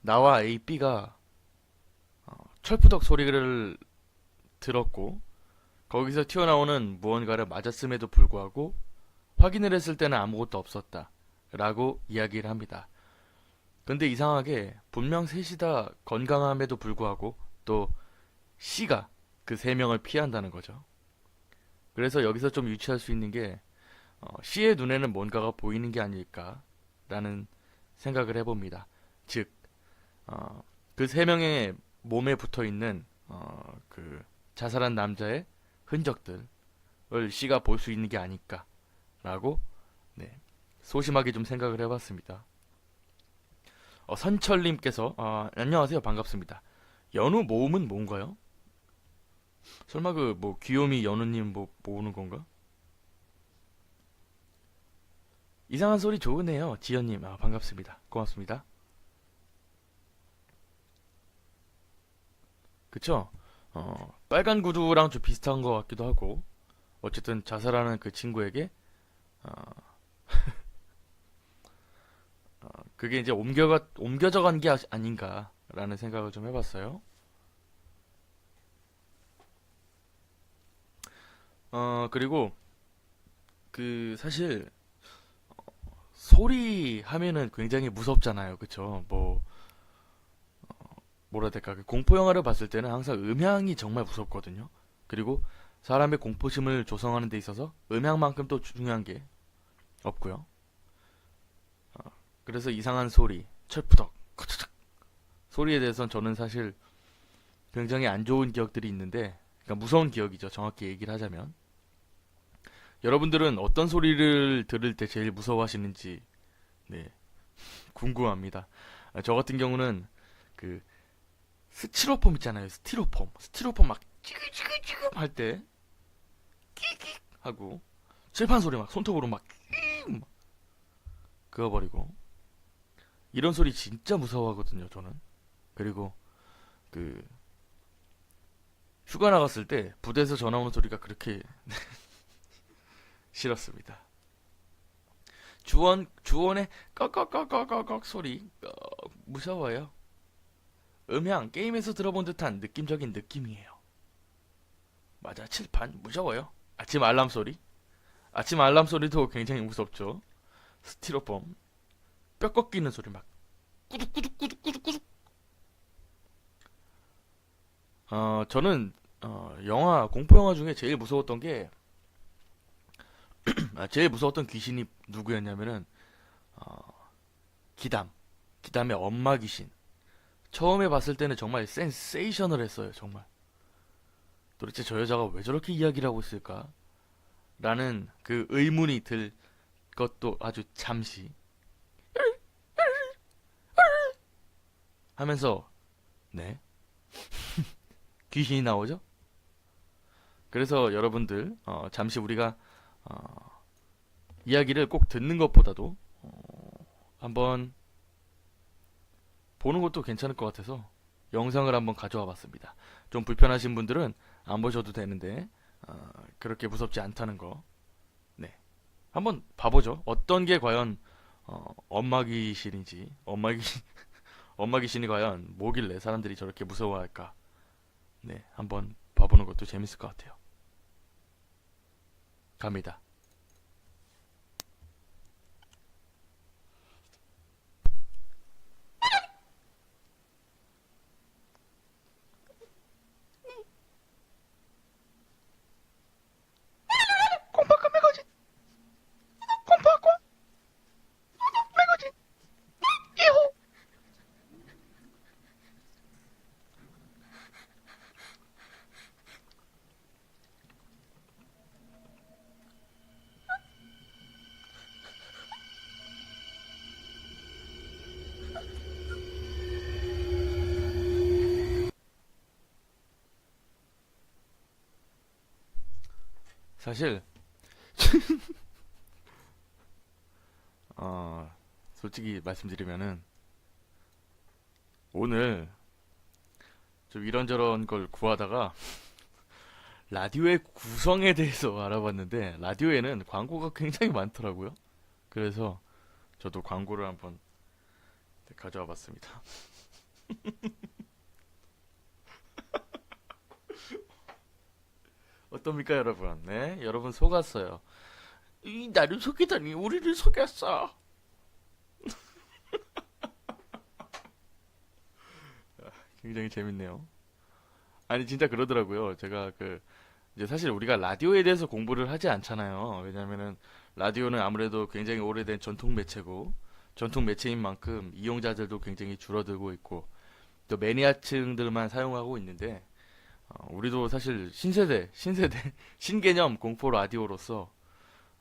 나와 A, B가 철푸덕 소리를 들었고 거기서 튀어나오는 무언가를 맞았음에도 불구하고 확인을 했을 때는 아무것도 없었다 라고 이야기를 합니다. 근데 이상하게 분명 셋이 다 건강함에도 불구하고 또 C가 그 세 명을 피한다는 거죠. 그래서 여기서 좀 유추할 수 있는 게 C의 눈에는 뭔가가 보이는 게 아닐까라는 생각을 해봅니다. 즉, 그 세 명의 몸에 붙어있는 그 자살한 남자의 흔적들을 C가 볼 수 있는 게 아닐까라고 소심하게 좀 생각을 해봤습니다. 선철님께서 안녕하세요, 반갑습니다. 연우 모음은 뭔가요? 설마 귀요미 연우님 모으는 건가? 이상한 소리 좋으네요, 지연님. 반갑습니다. 고맙습니다. 그쵸? 빨간 구두랑 좀 비슷한 것 같기도 하고 어쨌든 자살하는 그 친구에게 그게 이제 옮겨져 간 게 아닌가라는 생각을 좀 해봤어요. 그리고 그 사실 소리 하면은 굉장히 무섭잖아요. 그쵸? 뭐 뭐라 해야 될까? 그 공포 영화를 봤을 때는 항상 음향이 정말 무섭거든요. 그리고 사람의 공포심을 조성하는 데 있어서 음향만큼 또 중요한 게 없고요. 그래서 이상한 소리, 철푸덕, 커처적 소리에 대해서는 저는 사실 굉장히 안 좋은 기억들이 있는데, 그러니까 무서운 기억이죠. 정확히 얘기를 하자면. 여러분들은 어떤 소리를 들을 때 제일 무서워하시는지, 네, 궁금합니다. 저 같은 경우는 그 스티로폼 있잖아요. 스티로폼 막 찌글찌글찌글 할 때, 끽끽 하고, 칠판 소리 막 손톱으로 막, 끼익 막 그어버리고, 이런 소리 진짜 무서워하거든요, 저는. 그리고 그 휴가 나갔을 때 부대에서 전화 오는 소리가 그렇게 싫었습니다. 주원의 꺽꺽꺽꺽꺽 소리 무서워요. 음향 게임에서 들어본 듯한 느낌적인 느낌이에요. 맞아, 칠판 무서워요. 아침 알람 소리도 굉장히 무섭죠. 스티로폼 뼈 꺾이는 소리 막 꾸둑꾸둑꾸둑꾸둑꾸둑. 저는 공포 영화 중에 제일 무서웠던 게 제일 무서웠던 귀신이 누구였냐면은 기담 기담의 엄마 귀신. 처음에 봤을 때는 정말 센세이션을 했어요. 정말 도대체 저 여자가 왜 저렇게 이야기를 하고 있을까? 라는 그 의문이 들 것도 아주 잠시 하면서 네 귀신이 나오죠. 그래서 여러분들 잠시 우리가 어, 이야기를 꼭 듣는 것보다도 한번 보는 것도 괜찮을 것 같아서 영상을 한번 가져와 봤습니다. 좀 불편하신 분들은 안 보셔도 되는데 그렇게 무섭지 않다는 거, 네, 한번 봐보죠. 어떤 게 과연 엄마 귀신인지, 엄마 귀신이 과연 뭐길래 사람들이 저렇게 무서워할까. 네, 한번 봐보는 것도 재밌을 것 같아요. 갑니다. 곰팡이 매거진, 곰팡이 매거진, 이호. 사실 어, 솔직히 말씀드리면은 오늘 좀 이런저런 걸 구하다가 라디오의 구성에 대해서 알아봤는데 라디오에는 광고가 굉장히 많더라고요. 그래서 저도 광고를 한번 가져와 봤습니다. 어떻습니까, 여러분? 네, 여러분 속았어요. 나를 속이다니 우리를 속였어. 굉장히 재밌네요. 아니 진짜 그러더라고요. 제가 이제 사실 우리가 라디오에 대해서 공부를 하지 않잖아요. 왜냐면은 라디오는 아무래도 굉장히 오래된 전통 매체고 전통 매체인 만큼 이용자들도 굉장히 줄어들고 있고 또 매니아층들만 사용하고 있는데 우리도 사실 신세대 신개념 공포 라디오로서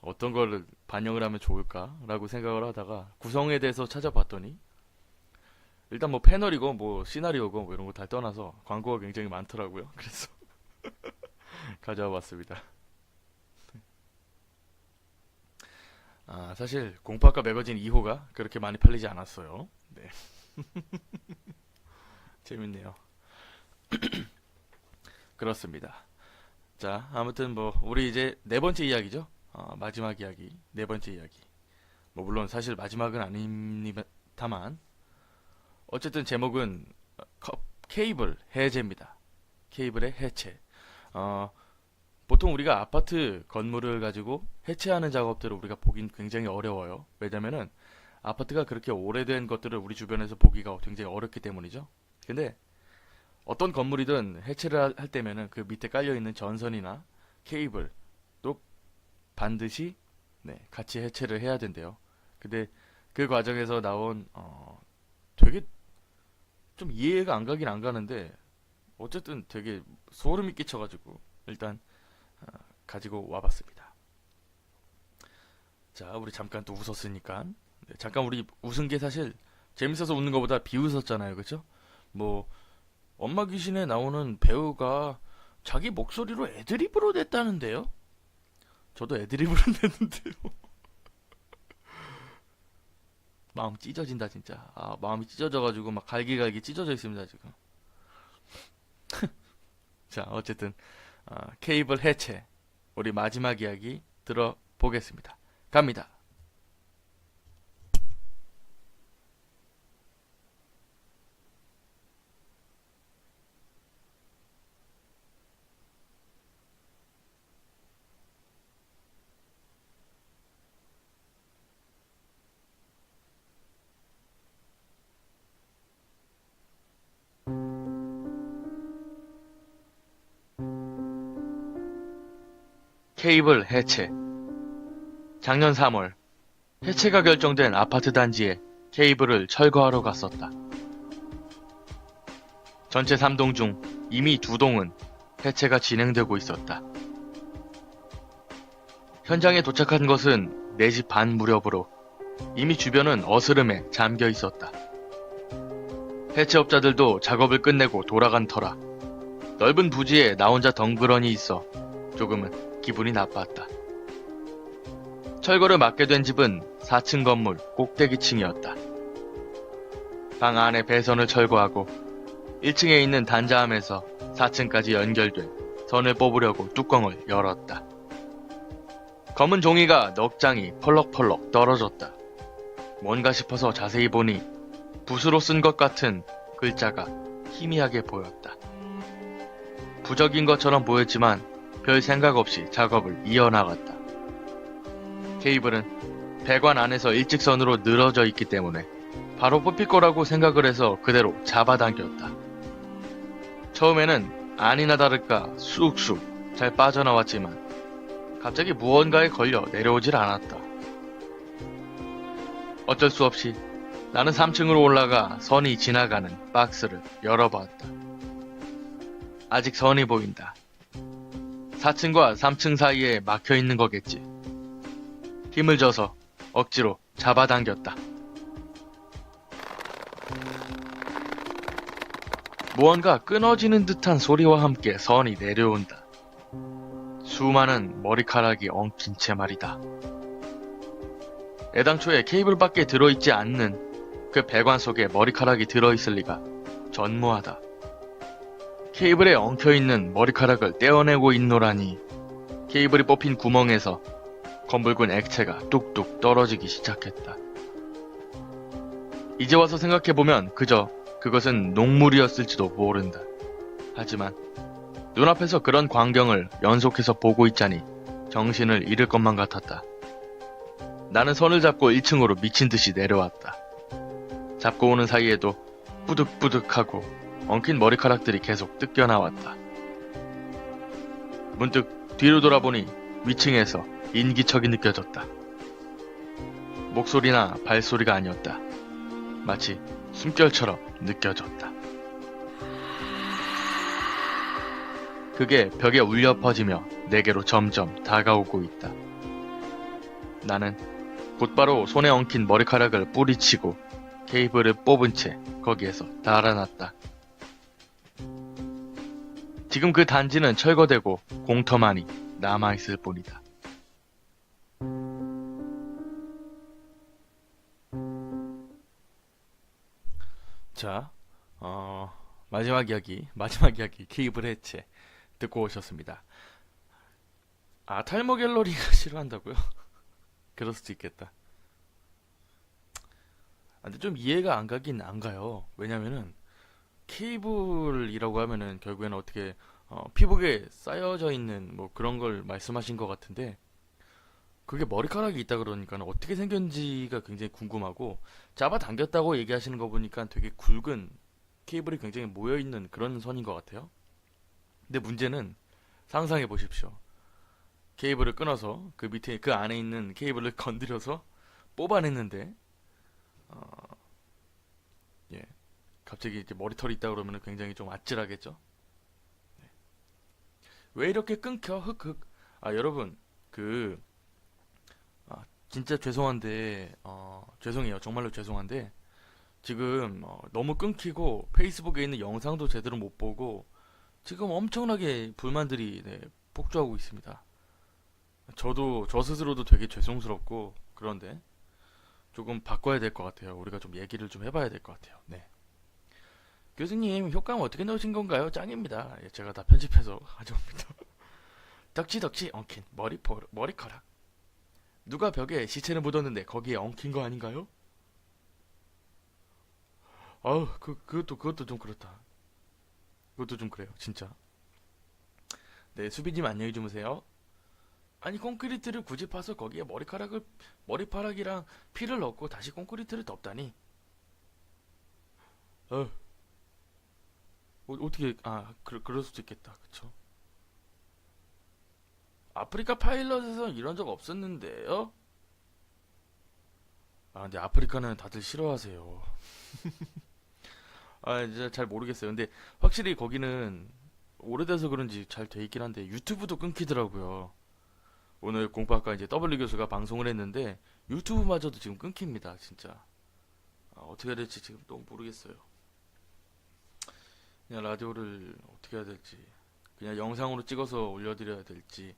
어떤 거를 반영을 하면 좋을까라고 생각을 하다가 구성에 대해서 찾아봤더니 일단 뭐 패널이고 뭐 시나리오고 뭐 이런 거 다 떠나서 광고가 굉장히 많더라고요. 그래서 가져와 봤습니다. 사실 공파과 매거진 2호가 그렇게 많이 팔리지 않았어요. 네, 재밌네요. 그렇습니다. 자, 아무튼 뭐 우리 이제 네 번째 이야기죠. 마지막 이야기, 네 번째 이야기. 뭐 물론 사실 마지막은 아닙니다만 어쨌든 제목은 케이블 해제입니다. 케이블의 해체. 어, 보통 우리가 아파트 건물을 가지고 해체하는 작업들을 우리가 보긴 굉장히 어려워요. 왜냐면은 아파트가 그렇게 오래된 것들을 우리 주변에서 보기가 굉장히 어렵기 때문이죠. 근데 어떤 건물이든 해체를 할 때면은 그 밑에 깔려 있는 전선이나 케이블 또 반드시 네, 같이 해체를 해야 된대요. 근데 그 과정에서 나온 되게 좀 이해가 안 가긴 안 가는데 어쨌든 되게 소름이 끼쳐가지고 일단 가지고 와봤습니다. 자, 우리 잠깐 또 웃었으니까 네, 잠깐 우리 웃은 게 사실 재밌어서 웃는 것보다 비웃었잖아요, 그렇죠? 뭐 엄마 귀신에 나오는 배우가 자기 목소리로 애드립으로 냈다는데요? 저도 애드립으로 냈는데요. 마음 찢어진다 진짜. 아, 마음이 찢어져가지고 막 갈기갈기 찢어져 있습니다 지금. 자, 어쨌든 케이블 해체 우리 마지막 이야기 들어보겠습니다. 갑니다. 케이블 해체. 작년 3월 해체가 결정된 아파트 단지에 케이블을 철거하러 갔었다. 전체 3동 중 이미 2동은 해체가 진행되고 있었다. 현장에 도착한 것은 4시 반 무렵으로 이미 주변은 어스름에 잠겨 있었다. 해체업자들도 작업을 끝내고 돌아간 터라 넓은 부지에 나 혼자 덩그러니 있어 조금은 기분이 나빴다. 철거를 맡게 된 집은 4층 건물 꼭대기층이었다. 방 안에 배선을 철거하고 1층에 있는 단자함에서 4층까지 연결된 선을 뽑으려고 뚜껑을 열었다. 검은 종이가 넉 장이 펄럭펄럭 떨어졌다. 뭔가 싶어서 자세히 보니 붓으로 쓴 것 같은 글자가 희미하게 보였다. 부적인 것처럼 보였지만 별 생각 없이 작업을 이어나갔다. 케이블은 배관 안에서 일직선으로 늘어져 있기 때문에 바로 뽑힐 거라고 생각을 해서 그대로 잡아당겼다. 처음에는 아니나 다를까 쑥쑥 잘 빠져나왔지만 갑자기 무언가에 걸려 내려오질 않았다. 어쩔 수 없이 나는 3층으로 올라가 선이 지나가는 박스를 열어봤다. 아직 선이 보인다. 4층과 3층 사이에 막혀있는 거겠지. 힘을 줘서 억지로 잡아당겼다. 무언가 끊어지는 듯한 소리와 함께 선이 내려온다. 수많은 머리카락이 엉킨 채 말이다. 애당초에 케이블밖에 들어있지 않는 그 배관 속에 머리카락이 들어있을 리가 전무하다. 케이블에 엉켜있는 머리카락을 떼어내고 있노라니 케이블이 뽑힌 구멍에서 검붉은 액체가 뚝뚝 떨어지기 시작했다. 이제 와서 생각해보면 그저 그것은 녹물이었을지도 모른다. 하지만 눈앞에서 그런 광경을 연속해서 보고 있자니 정신을 잃을 것만 같았다. 나는 선을 잡고 1층으로 미친 듯이 내려왔다. 잡고 오는 사이에도 뿌득뿌득하고 엉킨 머리카락들이 계속 뜯겨나왔다. 문득 뒤로 돌아보니 위층에서 인기척이 느껴졌다. 목소리나 발소리가 아니었다. 마치 숨결처럼 느껴졌다. 그게 벽에 울려 퍼지며 내게로 점점 다가오고 있다. 나는 곧바로 손에 엉킨 머리카락을 뿌리치고 케이블을 뽑은 채 거기에서 달아났다. 지금 그 단지는 철거되고 공터만이 남아있을 뿐이다. 자, 마지막 이야기, 케이블 해체 듣고 오셨습니다. 아, 탈모 갤러리가 싫어한다고요? 그럴 수도 있겠다. 근데 좀 이해가 안 가긴 안 가요. 왜냐면은 케이블이라고 하면은 결국에는 어떻게 피복에 쌓여져 있는 뭐 그런 걸 말씀하신 것 같은데 그게 머리카락이 있다 그러니까 어떻게 생겼는지가 굉장히 궁금하고 잡아당겼다고 얘기하시는 거 보니까 되게 굵은 케이블이 굉장히 모여있는 그런 선인 것 같아요. 근데 문제는 상상해 보십시오. 케이블을 끊어서 그 밑에 그 안에 있는 케이블을 건드려서 뽑아냈는데 예 갑자기 이제 머리털이 있다 그러면 굉장히 좀 아찔하겠죠. 왜 이렇게 끊겨 흑흑. 여러분 그 진짜 죄송한데 죄송해요. 정말로 죄송한데 지금 너무 끊기고 페이스북에 있는 영상도 제대로 못 보고 지금 엄청나게 불만들이 폭주하고 있습니다. 저도 저 스스로도 되게 죄송스럽고 그런데 조금 바꿔야 될 것 같아요. 우리가 좀 얘기를 좀 해봐야 될 것 같아요. 네. 교수님 효과음 어떻게 넣으신 건가요? 짱입니다. 예, 제가 다 편집해서 가져옵니다. 덕지덕지 엉킨 머리카락. 누가 벽에 시체를 묻었는데 거기에 엉킨 거 아닌가요? 그것도 좀 그렇다. 그것도 좀 그래요, 진짜. 네, 수빈님 안녕히 주무세요. 아니 콘크리트를 굳이 파서 거기에 머리카락이랑 피를 넣고 다시 콘크리트를 덮다니. 어, 어떻게 그럴 수도 있겠다, 그쵸? 아프리카 파일럿에서 이런 적 없었는데요? 근데 아프리카는 다들 싫어하세요. 이제 잘 모르겠어요. 근데 확실히 거기는 오래돼서 그런지 잘 돼 있긴 한데 유튜브도 끊기더라고요. 오늘 공부학과 이제 W 교수가 방송을 했는데 유튜브마저도 지금 끊깁니다, 진짜. 어떻게 해야 될지 지금 너무 모르겠어요. 그냥 라디오를 어떻게 해야 될지, 그냥 영상으로 찍어서 올려드려야 될지,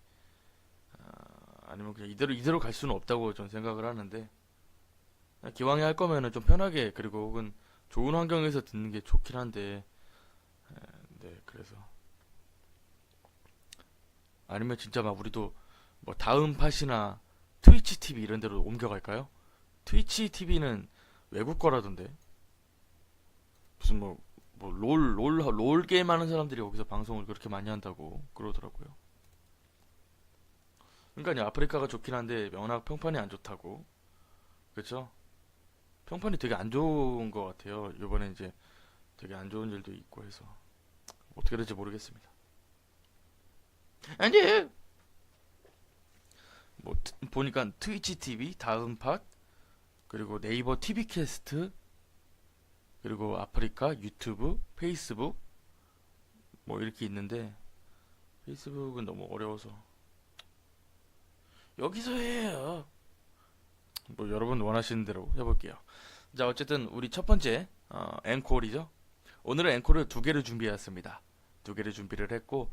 아니면 그냥 이대로 갈 수는 없다고 전 생각을 하는데 그냥 기왕에 할 거면은 좀 편하게 그리고 혹은 좋은 환경에서 듣는 게 좋긴 한데 네 그래서 아니면 진짜 막 우리도 뭐 다음 팟이나 트위치 TV 이런 데로 옮겨갈까요? 트위치 TV는 외국 거라던데 무슨 롤 게임 하는 사람들이 거기서 방송을 그렇게 많이 한다고 그러더라고요. 그러니까 아프리카가 좋긴 한데 워낙 평판이 안 좋다고. 그렇죠? 평판이 되게 안 좋은 것 같아요. 이번에 이제 되게 안 좋은 일도 있고 해서 어떻게 될지 모르겠습니다. 아니 뭐 보니까 트위치 TV 다음 팟 그리고 네이버 TV 캐스트 그리고 아프리카 유튜브 페이스북 뭐 이렇게 있는데 페이스북은 너무 어려워서 여기서 해요. 뭐 여러분 원하시는 대로 해볼게요. 자 어쨌든 우리 첫 번째 앵콜이죠. 오늘은 앵콜을 두 개를 준비했습니다. 두 개를 준비를 했고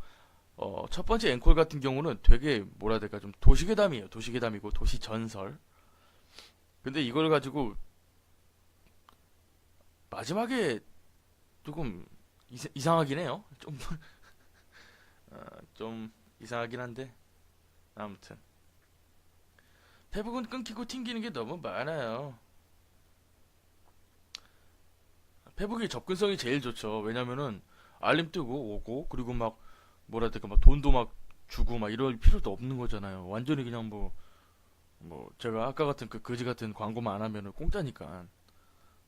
첫 번째 앵콜 같은 경우는 되게 뭐라 해야 될까 좀 도시괴담이에요. 도시괴담이고 도시전설. 근데 이걸 가지고 마지막에 조금 이상하긴 해요. 좀, 좀 이상하긴 한데 아무튼 페북은 끊기고 튕기는 게 너무 많아요. 페북이 접근성이 제일 좋죠. 왜냐면은 알림 뜨고 오고 그리고 막 뭐라 해야 될까 막 돈도 막 주고 막 이럴 필요도 없는 거잖아요. 완전히 그냥 뭐 제가 아까 같은 그 거지 같은 광고만 안 하면은 공짜니까.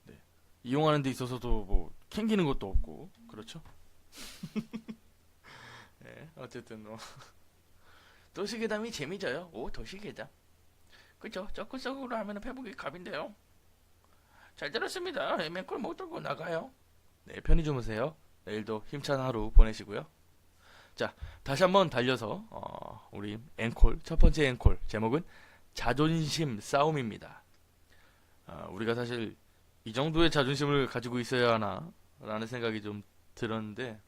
네. 이용하는 데 있어서도 뭐 캥기는 것도 없고 그렇죠? 네, 어쨌든 뭐 도시괴담이 재미져요. 오 도시괴담. 그죠? 적극적으로 하면은 페북이 갑인데요. 잘 들었습니다. 맨콜 못 들고 나가요. 네, 편히 주무세요. 내일도 힘찬 하루 보내시고요. 자, 다시 한번 달려서 우리 앵콜 첫 번째 앵콜 제목은 자존심 싸움입니다. 우리가 사실 이 정도의 자존심을 가지고 있어야 하나 라는 생각이 좀 들었는데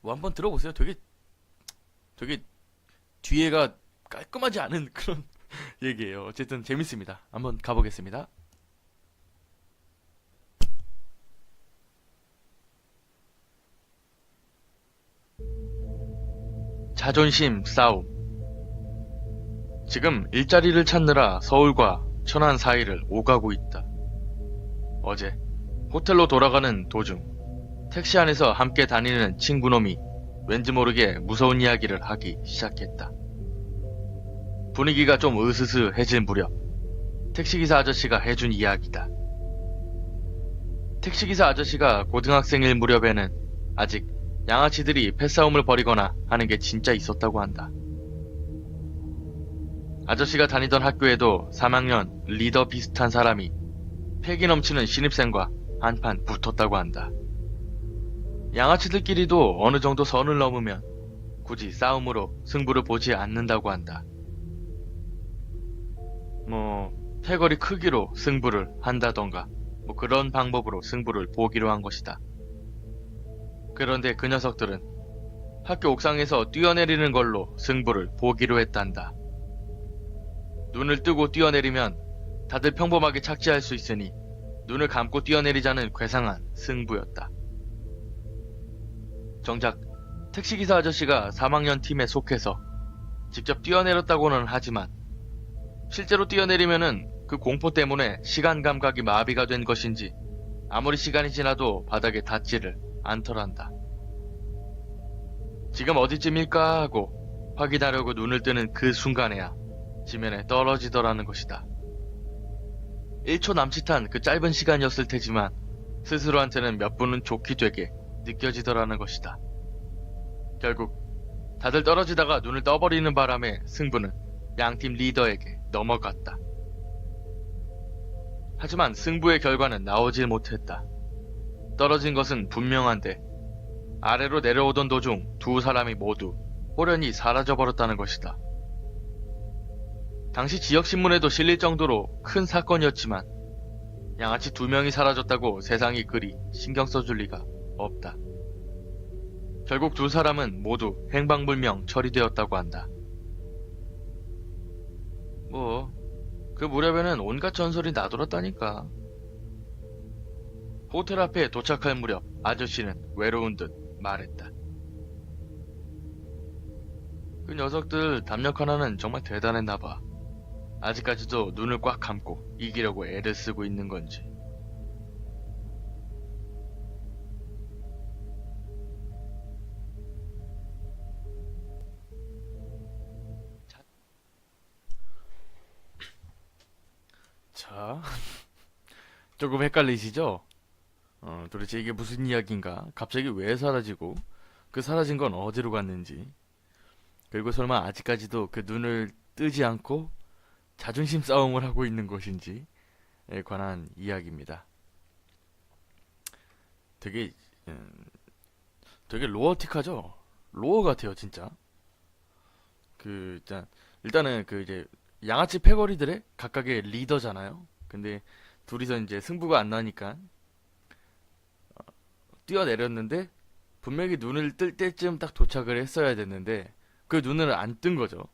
뭐 한번 들어보세요. 되게 뒤에가 깔끔하지 않은 그런 얘기예요. 어쨌든 재밌습니다. 한번 가보겠습니다. 자존심 싸움. 지금 일자리를 찾느라 서울과 천안 사이를 오가고 있다. 어제 호텔로 돌아가는 도중 택시 안에서 함께 다니는 친구놈이 왠지 모르게 무서운 이야기를 하기 시작했다. 분위기가 좀 으스스해질 무렵 택시기사 아저씨가 해준 이야기다. 택시기사 아저씨가 고등학생일 무렵에는 아직 양아치들이 패싸움을 벌이거나 하는 게 진짜 있었다고 한다. 아저씨가 다니던 학교에도 3학년 리더 비슷한 사람이 패기 넘치는 신입생과 한판 붙었다고 한다. 양아치들끼리도 어느 정도 선을 넘으면 굳이 싸움으로 승부를 보지 않는다고 한다. 패거리 크기로 승부를 한다던가 그런 방법으로 승부를 보기로 한 것이다. 그런데 그 녀석들은 학교 옥상에서 뛰어내리는 걸로 승부를 보기로 했단다. 눈을 뜨고 뛰어내리면 다들 평범하게 착지할 수 있으니 눈을 감고 뛰어내리자는 괴상한 승부였다. 정작 택시기사 아저씨가 3학년 팀에 속해서 직접 뛰어내렸다고는 하지만 실제로 뛰어내리면은 그 공포 때문에 시간 감각이 마비가 된 것인지 아무리 시간이 지나도 바닥에 닿지를 않더란다. 지금 어디쯤일까 하고 확인하려고 눈을 뜨는 그 순간에야 지면에 떨어지더라는 것이다. 1초 남짓한 그 짧은 시간이었을 테지만 스스로한테는 몇 분은 좋게 되게 느껴지더라는 것이다. 결국 다들 떨어지다가 눈을 떠버리는 바람에 승부는 양팀 리더에게 넘어갔다. 하지만 승부의 결과는 나오질 못했다. 떨어진 것은 분명한데 아래로 내려오던 도중 두 사람이 모두 호련히 사라져버렸다는 것이다. 당시 지역신문에도 실릴 정도로 큰 사건이었지만 양아치 2명이 사라졌다고 세상이 그리 신경 써줄 리가 없다. 결국 두 사람은 모두 행방불명 처리되었다고 한다. 그 무렵에는 온갖 전설이 나돌았다니까. 호텔 앞에 도착할 무렵 아저씨는 외로운 듯 말했다. 그 녀석들 담력 하나는 정말 대단했나봐. 아직까지도 눈을 꽉 감고 이기려고 애를 쓰고 있는 건지. 자, 조금 헷갈리시죠? 도대체 이게 무슨 이야기인가? 갑자기 왜 사라지고, 그 사라진 건 어디로 갔는지, 그리고 설마 아직까지도 그 눈을 뜨지 않고 자존심 싸움을 하고 있는 것인지에 관한 이야기입니다. 되게, 되게 로어틱하죠? 로어 같아요, 진짜. 일단은 이제, 양아치 패거리들의 각각의 리더잖아요. 근데 둘이서 이제 승부가 안 나니까 뛰어내렸는데 분명히 눈을 뜰 때쯤 딱 도착을 했어야 됐는데 그 눈을 안 뜬 거죠.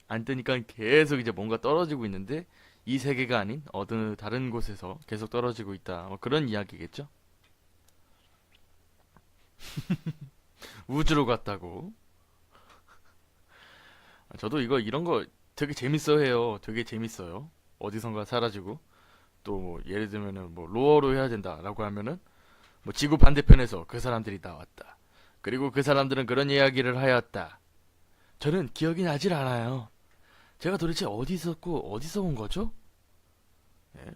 안 뜨니까 계속 이제 뭔가 떨어지고 있는데 이 세계가 아닌 어느 다른 곳에서 계속 떨어지고 있다. 그런 이야기겠죠. 우주로 갔다고. 저도 이런 거 되게 재밌어 해요. 되게 재밌어요. 어디선가 사라지고 또 예를 들면은 로어로 해야 된다라고 하면은 지구 반대편에서 그 사람들이 나왔다. 그리고 그 사람들은 그런 이야기를 하였다. 저는 기억이 나질 않아요. 제가 도대체 어디 있었고 어디서 온 거죠?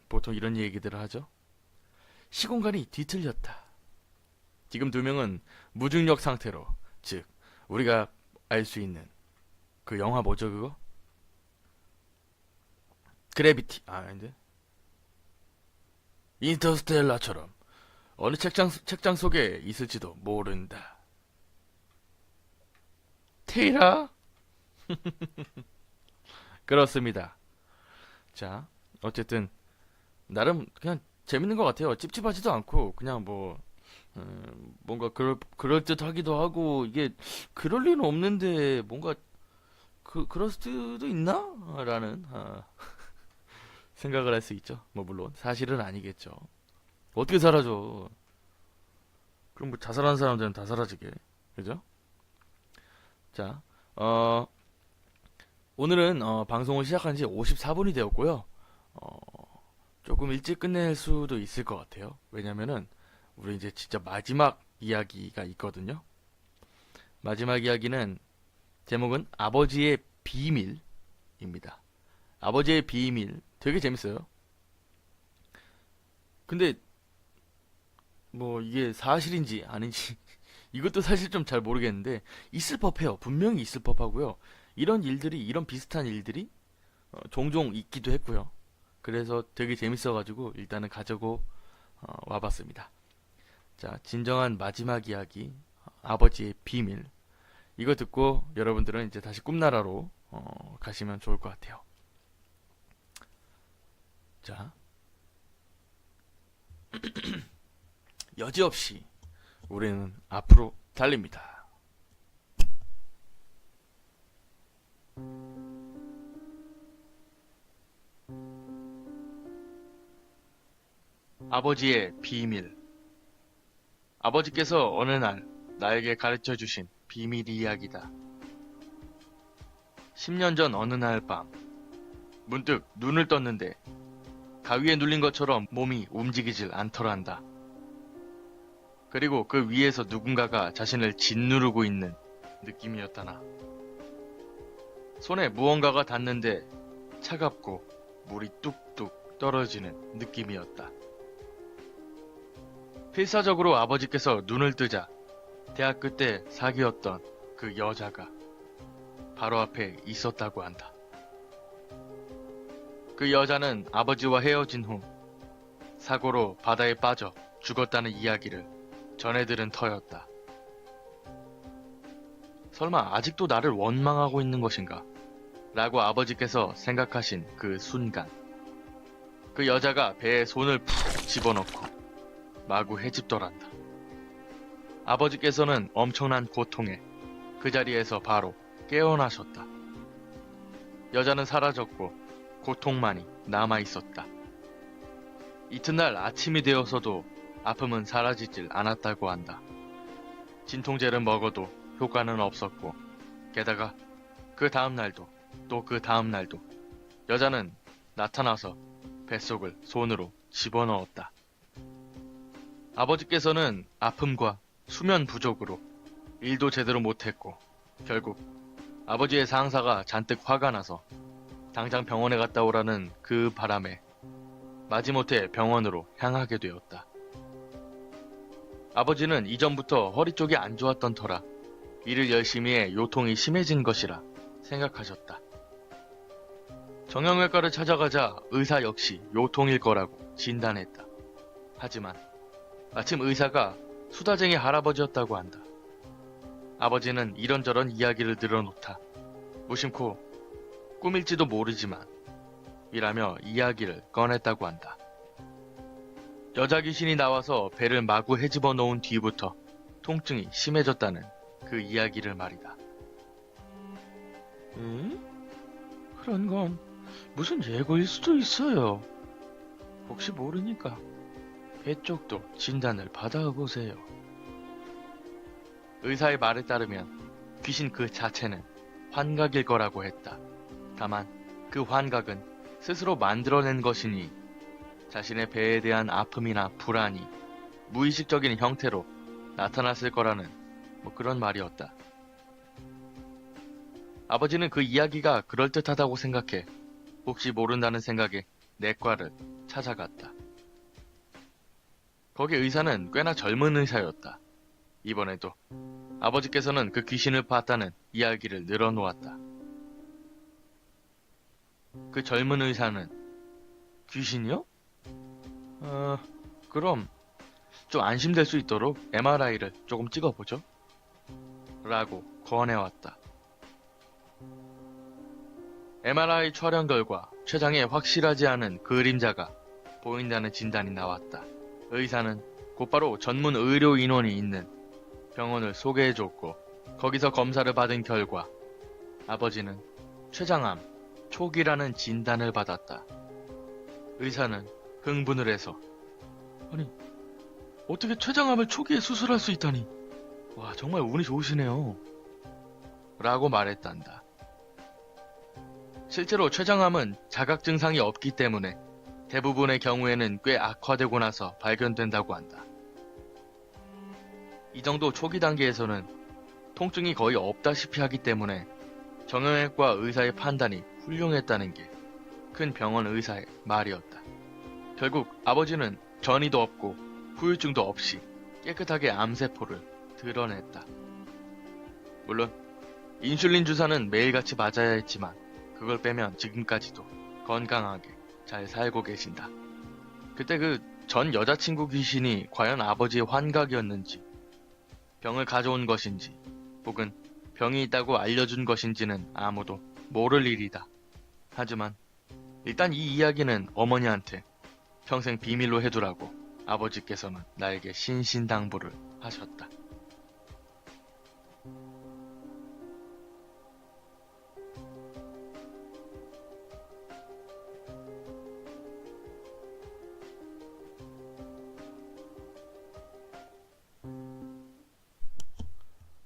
보통 이런 얘기들을 하죠. 시공간이 뒤틀렸다. 지금 두 명은 무중력 상태로, 즉 우리가 알 수 있는 그 영화 뭐죠 그거? 그래비티. 아닌데? 인터스텔라처럼 어느 책장 속에 있을지도 모른다. 테이라? 그렇습니다. 자, 어쨌든 나름 그냥 재밌는 것 같아요. 찝찝하지도 않고 그냥 뭔가 그럴듯하기도 하고 이게 그럴 리는 없는데 뭔가 그럴 수도 있나? 라는 생각을 할 수 있죠. 물론 사실은 아니겠죠. 어떻게 사라져? 그럼 자살하는 사람들은 다 사라지게. 그죠? 자, 오늘은 방송을 시작한 지 54분이 되었고요. 조금 일찍 끝낼 수도 있을 것 같아요. 왜냐면은 우리 이제 진짜 마지막 이야기가 있거든요. 마지막 이야기는 제목은 아버지의 비밀입니다. 아버지의 비밀 되게 재밌어요. 근데 뭐 이게 사실인지 아닌지 이것도 사실 좀 잘 모르겠는데 있을 법해요. 분명히 있을 법하고요. 이런 비슷한 일들이 종종 있기도 했고요. 그래서 되게 재밌어가지고 일단은 가지고 와봤습니다. 자, 진정한 마지막 이야기, 아버지의 비밀. 이거 듣고 여러분들은 이제 다시 꿈나라로 가시면 좋을 것 같아요. 자, 여지없이 우리는 앞으로 달립니다. 아버지의 비밀. 아버지께서 어느 날 나에게 가르쳐 주신 비밀 이야기다. 10년 전 어느 날 밤, 문득 눈을 떴는데 가위에 눌린 것처럼 몸이 움직이질 않더란다. 그리고 그 위에서 누군가가 자신을 짓누르고 있는 느낌이었다나. 손에 무언가가 닿는데 차갑고 물이 뚝뚝 떨어지는 느낌이었다. 필사적으로 아버지께서 눈을 뜨자 대학교 때 사귀었던 그 여자가 바로 앞에 있었다고 한다. 그 여자는 아버지와 헤어진 후 사고로 바다에 빠져 죽었다는 이야기를 전해들은 터였다. 설마 아직도 나를 원망하고 있는 것인가? 라고 아버지께서 생각하신 그 순간, 그 여자가 배에 손을 푹 집어넣고 마구 헤집더란다. 아버지께서는 엄청난 고통에 그 자리에서 바로 깨어나셨다. 여자는 사라졌고 고통만이 남아있었다. 이튿날 아침이 되어서도 아픔은 사라지질 않았다고 한다. 진통제를 먹어도 효과는 없었고, 게다가 그 다음날도 또 그 다음날도 여자는 나타나서 뱃속을 손으로 집어넣었다. 아버지께서는 아픔과 수면 부족으로 일도 제대로 못했고, 결국 아버지의 상사가 잔뜩 화가 나서 당장 병원에 갔다 오라는 그 바람에 마지못해 병원으로 향하게 되었다. 아버지는 이전부터 허리 쪽이 안 좋았던 터라 일을 열심히 해 요통이 심해진 것이라 생각하셨다. 정형외과를 찾아가자 의사 역시 요통일 거라고 진단했다. 하지만 마침 의사가 수다쟁이 할아버지였다고 한다. 아버지는 이런저런 이야기를 늘어놓다 무심코 꿈일지도 모르지만 이라며 이야기를 꺼냈다고 한다. 여자 귀신이 나와서 배를 마구 헤집어 놓은 뒤부터 통증이 심해졌다는 그 이야기를 말이다. 그런 건 무슨 예고일 수도 있어요. 혹시 모르니까 배 쪽도 진단을 받아보세요. 의사의 말에 따르면 귀신 그 자체는 환각일 거라고 했다. 다만 그 환각은 스스로 만들어낸 것이니 자신의 배에 대한 아픔이나 불안이 무의식적인 형태로 나타났을 거라는 그런 말이었다. 아버지는 그 이야기가 그럴듯하다고 생각해 혹시 모른다는 생각에 내과를 찾아갔다. 거기 의사는 꽤나 젊은 의사였다. 이번에도 아버지께서는 그 귀신을 봤다는 이야기를 늘어놓았다. 그 젊은 의사는 귀신이요? 그럼 좀 안심될 수 있도록 MRI를 조금 찍어보죠. 라고 권해왔다. MRI 촬영 결과 췌장에 확실하지 않은 그림자가 보인다는 진단이 나왔다. 의사는 곧바로 전문 의료 인원이 있는 병원을 소개해줬고 거기서 검사를 받은 결과 아버지는 췌장암 초기라는 진단을 받았다. 의사는 흥분을 해서 아니 어떻게 췌장암을 초기에 수술할 수 있다니 와 정말 운이 좋으시네요 라고 말했단다. 실제로 췌장암은 자각 증상이 없기 때문에 대부분의 경우에는 꽤 악화되고 나서 발견된다고 한다. 이 정도 초기 단계에서는 통증이 거의 없다시피 하기 때문에 정형외과 의사의 판단이 훌륭했다는 게 큰 병원 의사의 말이었다. 결국 아버지는 전이도 없고 후유증도 없이 깨끗하게 암세포를 드러냈다. 물론 인슐린 주사는 매일같이 맞아야 했지만 그걸 빼면 지금까지도 건강하게 잘 살고 계신다. 그때 그 전 여자친구 귀신이 과연 아버지의 환각이었는지, 병을 가져온 것인지, 혹은 병이 있다고 알려준 것인지는 아무도 모를 일이다. 하지만 일단 이 이야기는 어머니한테 평생 비밀로 해두라고 아버지께서는 나에게 신신당부를 하셨다.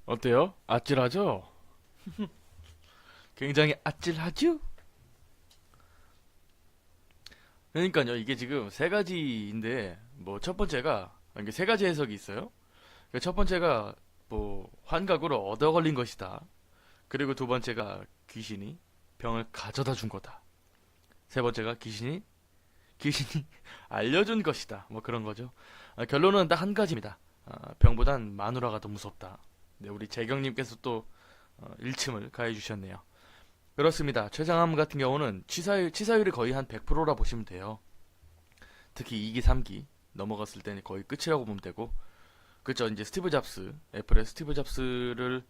어때요? 아찔하죠? 굉장히 아찔하죠? 그러니까요, 이게 지금 세 가지인데, 뭐, 첫 번째가, 이게 세 가지 해석이 있어요. 첫 번째가, 뭐, 환각으로 얻어 걸린 것이다. 그리고 두 번째가 귀신이 병을 가져다 준 거다. 세 번째가 귀신이 알려준 것이다. 뭐 그런 거죠. 결론은 딱 한 가지입니다. 병보단 마누라가 더 무섭다. 네, 우리 재경님께서 또 일침을 가해 주셨네요. 그렇습니다. 췌장암 같은 경우는 치사율이 거의 한 100%라 보시면 돼요. 특히 2기, 3기 넘어갔을 때는 거의 끝이라고 보면 되고, 그쵸? 이제 스티브 잡스, 애플의 스티브 잡스를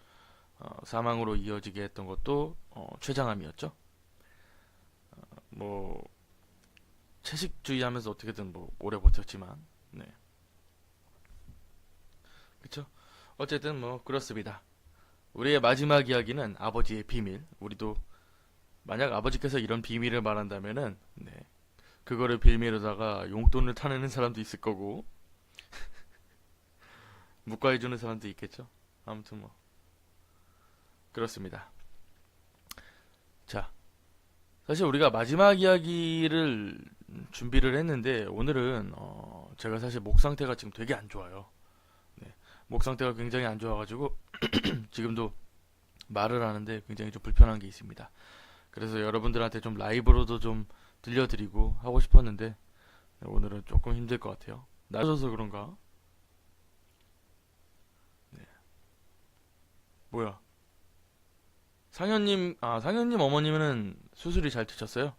사망으로 이어지게 했던 것도 췌장암이었죠. 뭐 채식주의하면서 어떻게든 뭐 오래 버텼지만, 네, 그쵸? 어쨌든 뭐 그렇습니다. 우리의 마지막 이야기는 아버지의 비밀. 우리도 만약 아버지께서 이런 비밀을 말한다면은, 네, 그거를 빌미로다가 용돈을 타내는 사람도 있을 거고, 묵과해주는 사람도 있겠죠. 아무튼 뭐 그렇습니다. 자, 사실 우리가 마지막 이야기를 준비를 했는데 오늘은 제가 사실 목 상태가 지금 되게 안 좋아요. 네, 목 상태가 굉장히 안 좋아가지고 지금도 말을 하는데 굉장히 좀 불편한 게 있습니다. 그래서 여러분들한테 좀 라이브로도 좀 들려드리고 하고 싶었는데 오늘은 조금 힘들 것 같아요. 낮아서 그런가? 네. 뭐야? 상현님 어머님은 수술이 잘 되셨어요?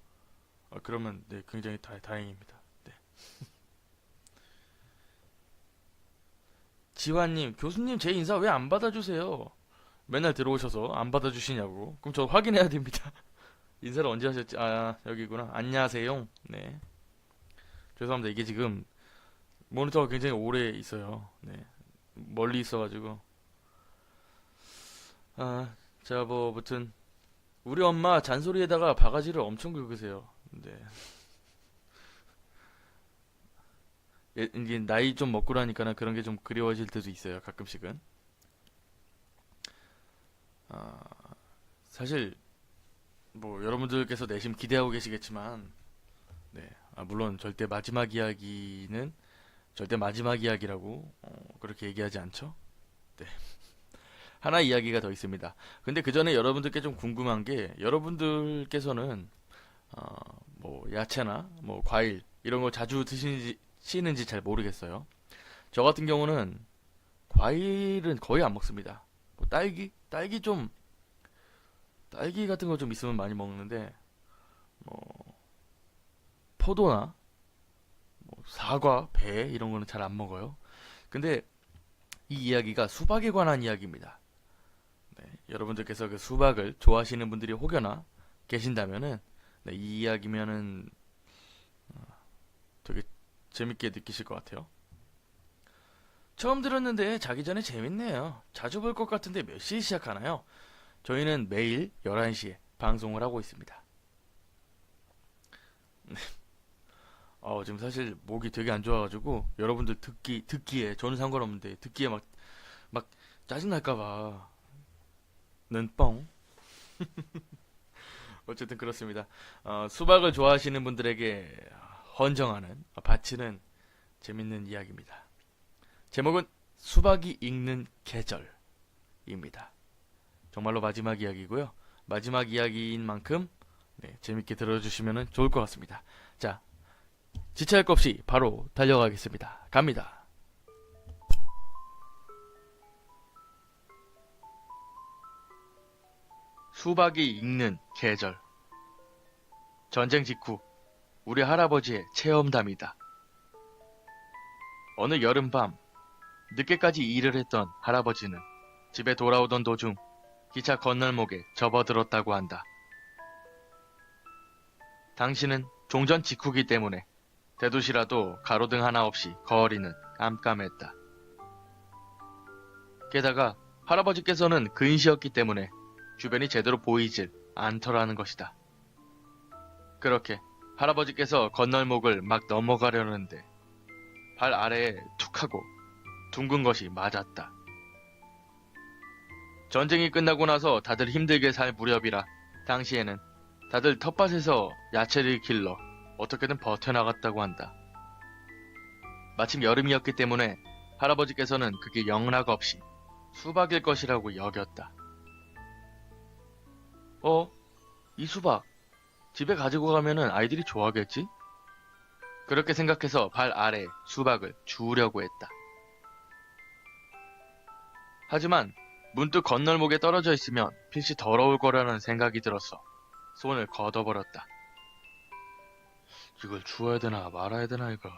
그러면 네, 굉장히 다행입니다. 네. 지환님, 교수님 제 인사 왜 안 받아주세요? 맨날 들어오셔서 안 받아주시냐고. 그럼 저 확인해야 됩니다. 인사를 언제 하셨지? 여기구나. 안녕하세요. 네. 죄송합니다. 이게 지금 모니터가 굉장히 오래 있어요. 네. 멀리 있어가지고. 제가 뭐, 아무튼, 우리 엄마 잔소리에다가 바가지를 엄청 긁으세요. 네. 이게 나이 좀 먹고 나니까는 그런 게 좀 그리워질 때도 있어요. 가끔씩은. 아, 사실, 뭐, 여러분들께서 내심 기대하고 계시겠지만, 네. 물론 절대 마지막 이야기는 절대 마지막 이야기라고, 그렇게 얘기하지 않죠? 네. 하나 이야기가 더 있습니다. 근데 그 전에 여러분들께 좀 궁금한 게, 여러분들께서는, 어, 뭐, 야채나, 뭐, 과일, 이런 거 자주 드시는지 잘 모르겠어요. 저 같은 경우는 과일은 거의 안 먹습니다. 뭐 딸기 같은 거 좀 있으면 많이 먹는데, 뭐, 포도나, 뭐 사과, 배, 이런 거는 잘 안 먹어요. 근데 이 이야기가 수박에 관한 이야기입니다. 네, 여러분들께서 그 수박을 좋아하시는 분들이 혹여나 계신다면은, 네, 이 이야기면은 되게 재밌게 느끼실 것 같아요. 처음 들었는데 자기 전에 재밌네요. 자주 볼 것 같은데 몇 시에 시작하나요? 저희는 매일 11시에 방송을 하고 있습니다. 지금 사실 목이 되게 안 좋아가지고 여러분들 듣기에 저는 상관없는데 듣기에 막 짜증날까봐 는 뻥. 어쨌든 그렇습니다. 수박을 좋아하시는 분들에게 헌정하는, 바치는 재밌는 이야기입니다. 제목은 수박이 익는 계절입니다. 정말로 마지막 이야기고요. 마지막 이야기인 만큼 재밌게 들어주시면 좋을 것 같습니다. 자, 지체할 것 없이 바로 달려가겠습니다. 갑니다. 수박이 익는 계절. 전쟁 직후 우리 할아버지의 체험담이다. 어느 여름밤 늦게까지 일을 했던 할아버지는 집에 돌아오던 도중 기차 건널목에 접어들었다고 한다. 당시는 종전 직후기 때문에 대도시라도 가로등 하나 없이 거리는 깜깜했다. 게다가 할아버지께서는 근시였기 때문에 주변이 제대로 보이질 않더라는 것이다. 그렇게 할아버지께서 건널목을 막 넘어가려는데 발 아래에 툭 하고 둥근 것이 맞았다. 전쟁이 끝나고 나서 다들 힘들게 살 무렵이라 당시에는 다들 텃밭에서 야채를 길러 어떻게든 버텨나갔다고 한다. 마침 여름이었기 때문에 할아버지께서는 그게 영락 없이 수박일 것이라고 여겼다. 이 수박 집에 가지고 가면은 아이들이 좋아하겠지? 그렇게 생각해서 발 아래 수박을 주우려고 했다. 하지만 문득 건널목에 떨어져 있으면 필시 더러울 거라는 생각이 들어서 손을 걷어버렸다. 이걸 주워야 되나 말아야 되나 이거.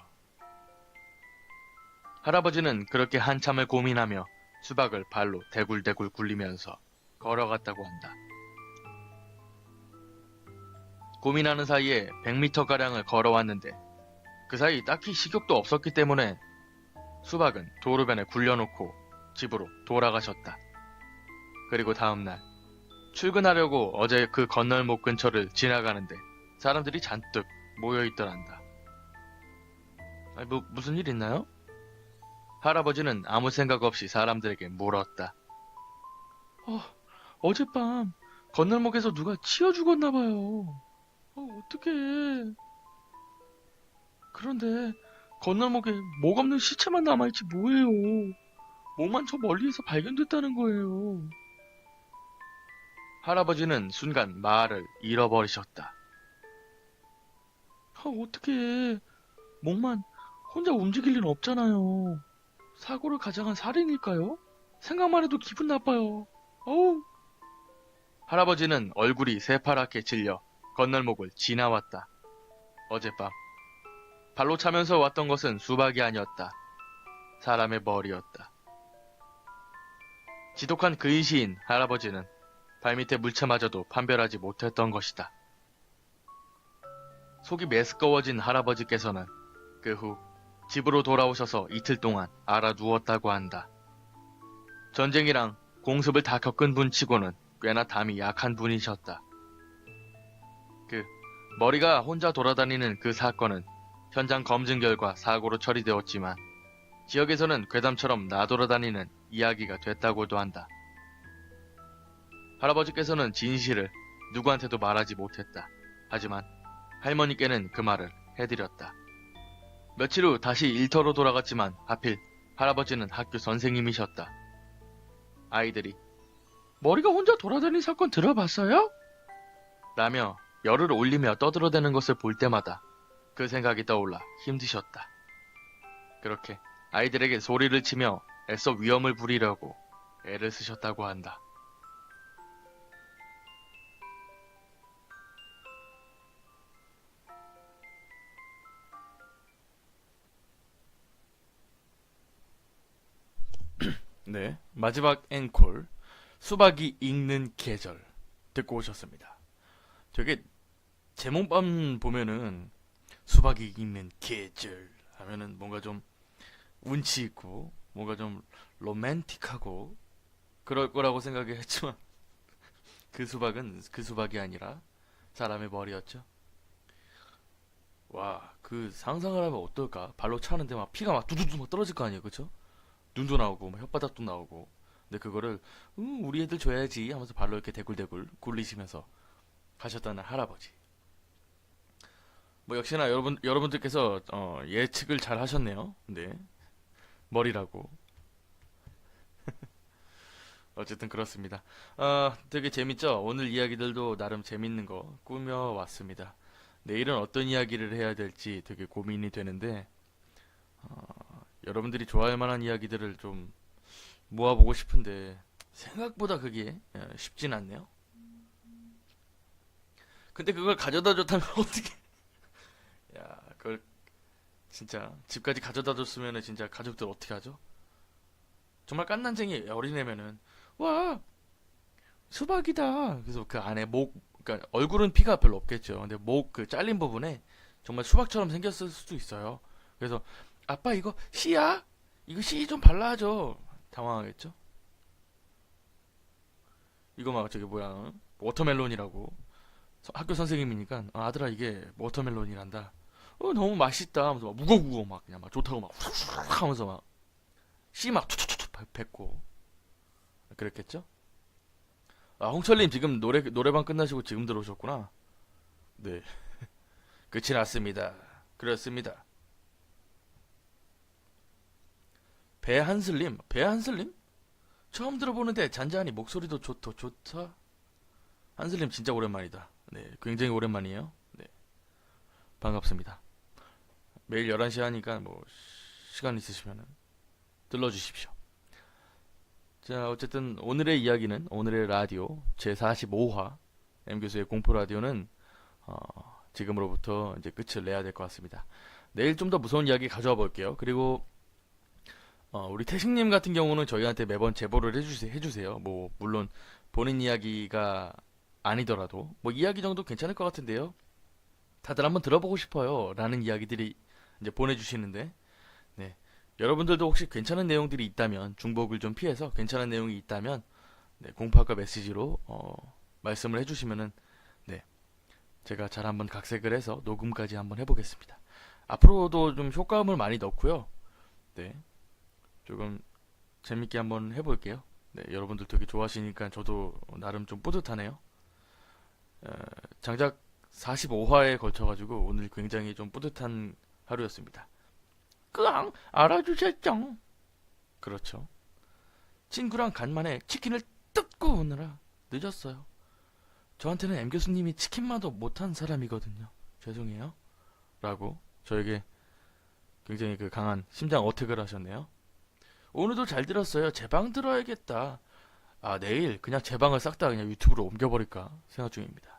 할아버지는 그렇게 한참을 고민하며 수박을 발로 대굴대굴 굴리면서 걸어갔다고 한다. 고민하는 사이에 100m가량을 걸어왔는데 그 사이 딱히 식욕도 없었기 때문에 수박은 도로변에 굴려놓고 집으로 돌아가셨다. 그리고 다음날 출근하려고 어제 그 건널목 근처를 지나가는데 사람들이 잔뜩 모여있더란다. 무슨 일 있나요? 할아버지는 아무 생각 없이 사람들에게 물었다. 어젯밤 건널목에서 누가 치여 죽었나봐요. 어떡해. 그런데 건널목에 목 없는 시체만 남아있지 뭐예요. 목만 저 멀리에서 발견됐다는 거예요. 할아버지는 순간 말을 잃어버리셨다. 어떡해. 목만 혼자 움직일 리는 없잖아요. 사고를 가장한 살인일까요? 생각만 해도 기분 나빠요. 할아버지는 얼굴이 새파랗게 질려 건널목을 지나왔다. 어젯밤 발로 차면서 왔던 것은 수박이 아니었다. 사람의 머리였다. 지독한 근시인 할아버지는 발밑에 물체마저도 판별하지 못했던 것이다. 속이 메스꺼워진 할아버지께서는 그 후 집으로 돌아오셔서 이틀 동안 알아 누웠다고 한다. 전쟁이랑 공습을 다 겪은 분치고는 꽤나 담이 약한 분이셨다. 머리가 혼자 돌아다니는 그 사건은 현장 검증 결과 사고로 처리되었지만 지역에서는 괴담처럼 나돌아다니는 이야기가 됐다고도 한다. 할아버지께서는 진실을 누구한테도 말하지 못했다. 하지만 할머니께는 그 말을 해드렸다. 며칠 후 다시 일터로 돌아갔지만 하필 할아버지는 학교 선생님이셨다. 아이들이 머리가 혼자 돌아다니는 사건 들어봤어요? 라며 열을 올리며 떠들어대는 것을 볼 때마다 그 생각이 떠올라 힘드셨다. 그렇게 아이들에게 소리를 치며 애써 위험을 부리려고 애를 쓰셨다고 한다. 네, 마지막 앵콜 수박이 익는 계절 듣고 오셨습니다. 되게 제목만 보면은 수박이 익는 계절 하면은 뭔가 좀 운치 있고 뭔가 좀 로맨틱하고 그럴 거라고 생각했지만 그 수박은 그 수박이 아니라 사람의 머리였죠. 와, 그 상상을 하면 어떨까? 발로 차는데 막 피가 막 두두두 막 떨어질 거 아니에요, 그쵸? 눈도 나오고 막 혓바닥도 나오고. 근데 그거를 우리 애들 줘야지 하면서 발로 이렇게 대굴대굴 굴리시면서 가셨다는 할아버지. 뭐 역시나 여러분들께서 예측을 잘 하셨네요. 네, 머리라고. 어쨌든 그렇습니다. 되게 재밌죠? 오늘 이야기들도 나름 재밌는 거 꾸며왔습니다. 내일은 어떤 이야기를 해야 될지 되게 고민이 되는데, 여러분들이 좋아할 만한 이야기들을 좀 모아보고 싶은데, 생각보다 그게 쉽진 않네요. 근데 그걸 가져다 줬다면 어떻게, 야, 그걸 진짜 집까지 가져다 줬으면 진짜 가족들 어떻게 하죠? 정말 깐난쟁이 어린애면은, 와, 수박이다. 그래서 그 안에 그러니까 얼굴은 피가 별로 없겠죠. 근데 목 그 잘린 부분에 정말 수박처럼 생겼을 수도 있어요. 그래서 아빠 이거 씨야? 이거 씨 좀 발라줘. 당황하겠죠? 이거 막 저기 뭐야 워터멜론이라고 학교 선생님이니까 아들아 이게 워터멜론이란다. 너무 맛있다 하면서 막 우걱우걱 막 그냥 막 좋다고 막 후루룩 하면서 막 씨 막 툭툭툭 뱉고 그랬겠죠? 홍철님 지금 노래방 끝나시고 지금 들어오셨구나. 네, 끝이 났습니다. 그렇습니다. 배한슬님? 처음 들어보는데 잔잔히 목소리도 좋다. 한슬님 진짜 오랜만이다. 네, 굉장히 오랜만이에요. 네, 반갑습니다. 매일 11시 하니까 뭐 시간 있으시면 들러주십시오. 자, 어쨌든 오늘의 이야기는 오늘의 라디오 제45화 M교수의 공포 라디오는 지금으로부터 이제 끝을 내야 될 것 같습니다. 내일 좀 더 무서운 이야기 가져와 볼게요. 그리고 우리 태식님 같은 경우는 저희한테 매번 제보를 해주세요. 뭐 물론 본인 이야기가 아니더라도 뭐 이야기 정도 괜찮을 것 같은데요. 다들 한번 들어보고 싶어요. 라는 이야기들이 이제 보내주시는데 네. 여러분들도 혹시 괜찮은 내용들이 있다면 중복을 좀 피해서 괜찮은 내용이 있다면 네, 공파과 메시지로 말씀을 해주시면은 네, 제가 잘 한번 각색을 해서 녹음까지 한번 해보겠습니다. 앞으로도 좀 효과음을 많이 넣고요. 네, 조금 재밌게 한번 해볼게요. 네, 여러분들 되게 좋아하시니까 저도 나름 좀 뿌듯하네요. 장작 45화에 걸쳐가지고 오늘 굉장히 좀 뿌듯한 하루였습니다. 끄앙 알아주셨죠? 그렇죠. 친구랑 간만에 치킨을 뜯고 오느라 늦었어요. 저한테는 M 교수님이 치킨마도 못한 사람이거든요. 죄송해요. 라고 저에게 굉장히 그 강한 심장 어택을 하셨네요. 오늘도 잘 들었어요. 제 방 들어야겠다. 내일 그냥 제 방을 싹 다 그냥 유튜브로 옮겨버릴까 생각 중입니다.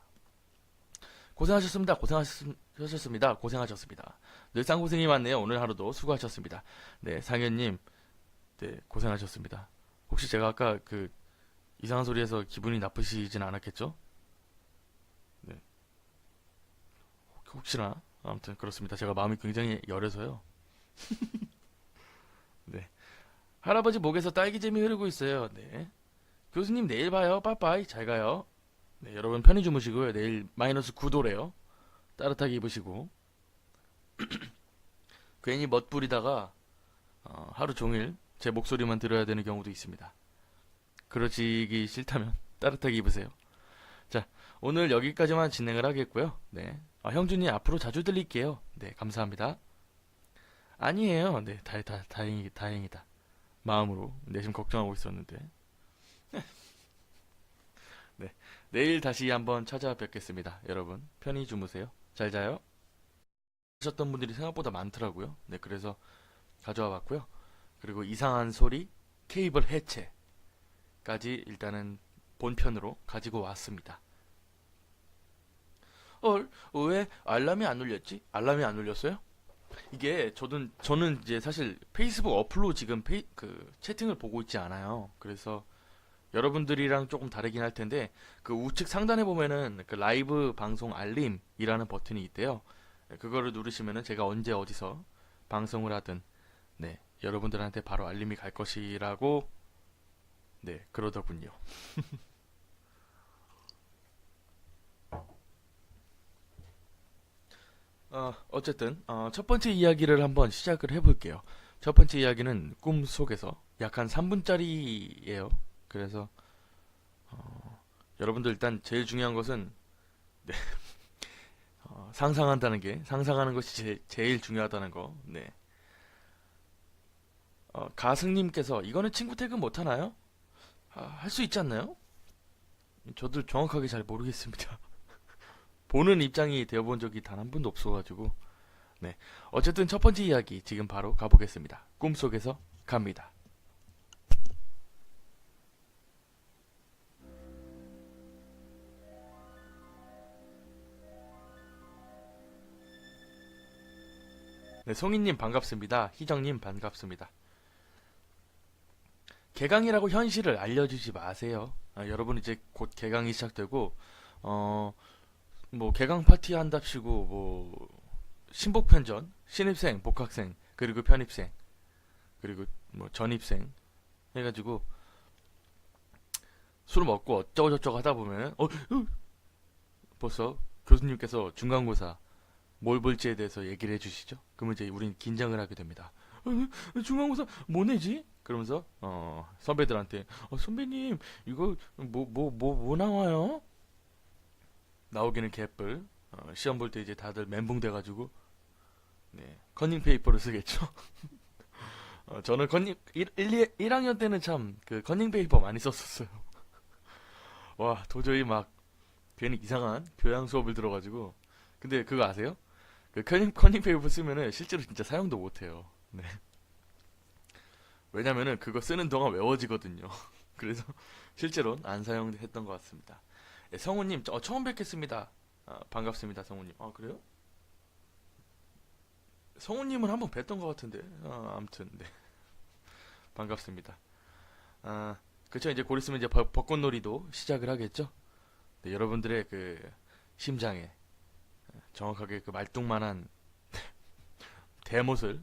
고생하셨습니다. 고생하셨습니다. 늘상 고생이 많네요. 오늘 하루도 수고하셨습니다. 네, 상현님, 네, 고생하셨습니다. 혹시 제가 아까 그 이상한 소리에서 기분이 나쁘시진 않았겠죠? 네, 혹시나 아무튼 그렇습니다. 제가 마음이 굉장히 열해서요. 네, 할아버지 목에서 딸기잼이 흐르고 있어요. 네, 교수님 내일 봐요. 빠빠이 잘 가요. 네, 여러분 편히 주무시고요. 내일 마이너스 9도래요. 따뜻하게 입으시고 괜히 멋부리다가 하루 종일 제 목소리만 들어야 되는 경우도 있습니다. 그러시기 싫다면 따뜻하게 입으세요. 자, 오늘 여기까지만 진행을 하겠고요. 네, 형준이 앞으로 자주 들릴게요. 네, 감사합니다. 아니에요. 네, 다행이다. 마음으로 내심 걱정하고 있었는데. 네, 내일 다시 한번 찾아뵙겠습니다. 여러분 편히 주무세요. 잘 자요. 하셨던 분들이 생각보다 많더라고요. 네, 그래서 가져와 봤고요. 그리고 이상한 소리 케이블 해체까지 일단은 본편으로 가지고 왔습니다. 왜 알람이 안 울렸지? 알람이 안 울렸어요? 이게 저는 이제 사실 페이스북 어플로 지금 그 채팅을 보고 있지 않아요. 그래서 여러분들이랑 조금 다르긴 할 텐데 그 우측 상단에 보면은 그 라이브 방송 알림이라는 버튼이 있대요. 네, 그거를 누르시면은 제가 언제 어디서 방송을 하든 네, 여러분들한테 바로 알림이 갈 것이라고 네, 그러더군요. 어쨌든 첫 번째 이야기를 한번 시작을 해볼게요. 첫 번째 이야기는 꿈속에서 약 한 3분짜리예요. 그래서 여러분들 일단 제일 중요한 것은 네, 상상한다는 게, 상상하는 것이 제일 중요하다는 거. 네. 가승님께서 이거는 친구 태그 못하나요? 할 수 있지 않나요? 저도 정확하게 잘 모르겠습니다. 보는 입장이 되어본 적이 단 한 번도 없어가지고. 네. 어쨌든 첫 번째 이야기 지금 바로 가보겠습니다. 꿈속에서 갑니다. 네, 송이님 반갑습니다. 희정님 반갑습니다. 개강이라고 현실을 알려주지 마세요. 여러분 이제 곧 개강이 시작되고, 어, 뭐 개강 파티 한답시고 뭐 신복편전, 신입생, 복학생, 그리고 편입생, 그리고 뭐 전입생 해가지고 술 먹고 어쩌고저쩌고 하다 보면 벌써 교수님께서 중간고사 뭘 볼지에 대해서 얘기를 해주시죠. 그러면 이제 우린 긴장을 하게 됩니다. 중간고사 뭐 내지? 그러면서 선배들한테 선배님 이거 뭐 나와요? 나오기는 개뿔. 시험 볼 때 이제 다들 멘붕 돼가지고 네, 커닝 페이퍼를 쓰겠죠. 저는 커닝 1학년 때는 참 그 커닝 페이퍼 많이 썼었어요. 와 도저히 막 괜히 이상한 교양 수업을 들어가지고. 근데 그거 아세요? 그 커닝 페이퍼 쓰면은 실제로 진짜 사용도 못해요. 네. 왜냐면은 그거 쓰는 동안 외워지거든요. 그래서 실제로는 안 사용했던 것 같습니다. 예, 성우님, 처음 뵙겠습니다. 반갑습니다, 성우님. 그래요? 성우님은 한번 뵀던 것 같은데. 아무튼, 네. 반갑습니다. 그쵸, 이제 곧 있으면 이제 벚꽃놀이도 시작을 하겠죠? 네, 여러분들의 그 심장에 정확하게 그 말뚝만한 대못을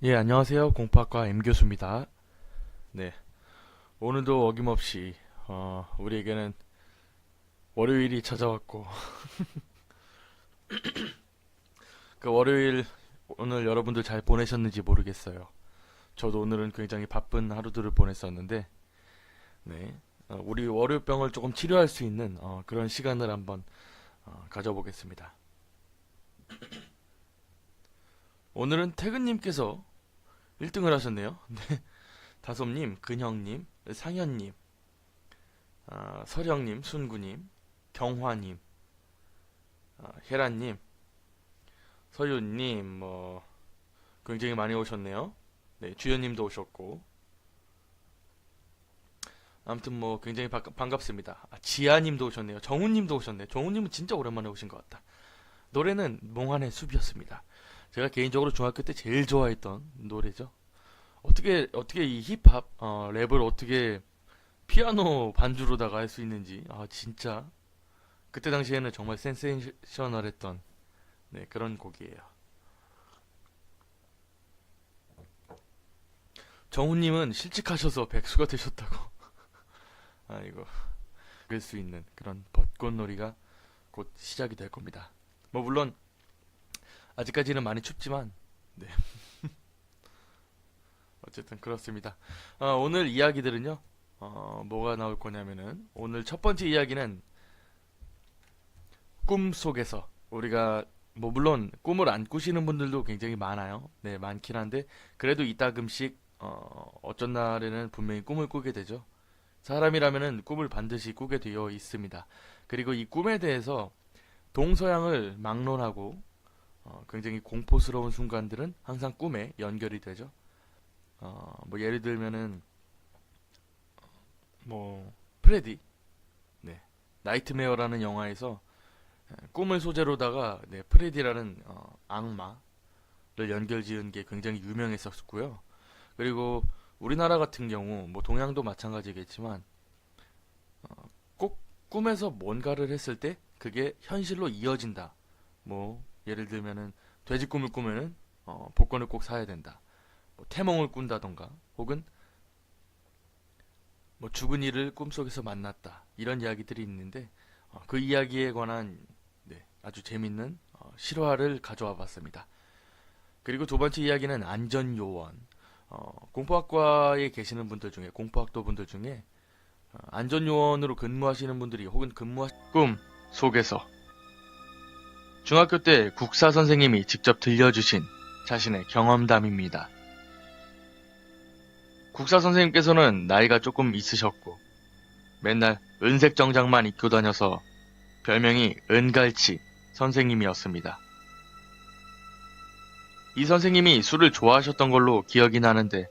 예, 안녕하세요. 공파과 M 교수입니다. 네, 오늘도 어김없이 우리에게는 월요일이 찾아왔고 그 월요일 오늘 여러분들 잘 보내셨는지 모르겠어요. 저도 오늘은 굉장히 바쁜 하루들을 보냈었는데 네, 우리 월요병을 조금 치료할 수 있는 그런 시간을 한번 가져보겠습니다. 오늘은 태근님께서 1등을 하셨네요. 네, 다솜님, 근형님, 상현님, 설영님, 순구님, 경화님, 혜란님, 서윤님, 뭐 굉장히 많이 오셨네요. 네, 주연님도 오셨고 아무튼 뭐 굉장히 반갑습니다. 지아님도 오셨네요. 정우님도 오셨네. 정우님은 진짜 오랜만에 오신 것 같다. 노래는 몽환의 숲이었습니다. 제가 개인적으로 중학교 때 제일 좋아했던 노래죠. 어떻게 이 힙합 랩을 어떻게 피아노 반주로다가 할 수 있는지 진짜 그때 당시에는 정말 센세이셔널했던 네, 그런 곡이에요. 정우님은 실직하셔서 백수가 되셨다고. 아이고, 그럴 수 있는 그런 벚꽃놀이가 곧 시작이 될 겁니다. 뭐 물론 아직까지는 많이 춥지만 네. 어쨌든 그렇습니다. 오늘 이야기들은요. 뭐가 나올 거냐면은 오늘 첫 번째 이야기는 꿈 속에서 우리가 뭐 물론 꿈을 안 꾸시는 분들도 굉장히 많아요. 네, 많긴 한데 그래도 이따금씩 어쩐 날에는 분명히 꿈을 꾸게 되죠. 사람이라면은 꿈을 반드시 꾸게 되어 있습니다. 그리고 이 꿈에 대해서 동서양을 막론하고 굉장히 공포스러운 순간들은 항상 꿈에 연결이 되죠. 뭐 예를 들면은 뭐 프레디, 네, 나이트메어라는 영화에서 꿈을 소재로다가 네, 프레디라는 악마를 연결지은 게 굉장히 유명했었고요. 그리고 우리나라 같은 경우 뭐 동양도 마찬가지겠지만 꼭 꿈에서 뭔가를 했을 때 그게 현실로 이어진다. 뭐 예를 들면은 돼지 꿈을 꾸면은 복권을 꼭 사야 된다. 뭐 태몽을 꾼다던가 혹은 뭐 죽은 이를 꿈속에서 만났다. 이런 이야기들이 있는데 그 이야기에 관한 네, 아주 재밌는 실화를 가져와 봤습니다. 그리고 두 번째 이야기는 안전요원. 공포학과에 계시는 분들 중에, 공포학도 분들 중에 안전요원으로 근무하시는 분들이 혹은 꿈 속에서 중학교 때 국사 선생님이 직접 들려주신 자신의 경험담입니다. 국사 선생님께서는 나이가 조금 있으셨고 맨날 은색 정장만 입고 다녀서 별명이 은갈치 선생님이었습니다. 이 선생님이 술을 좋아하셨던 걸로 기억이 나는데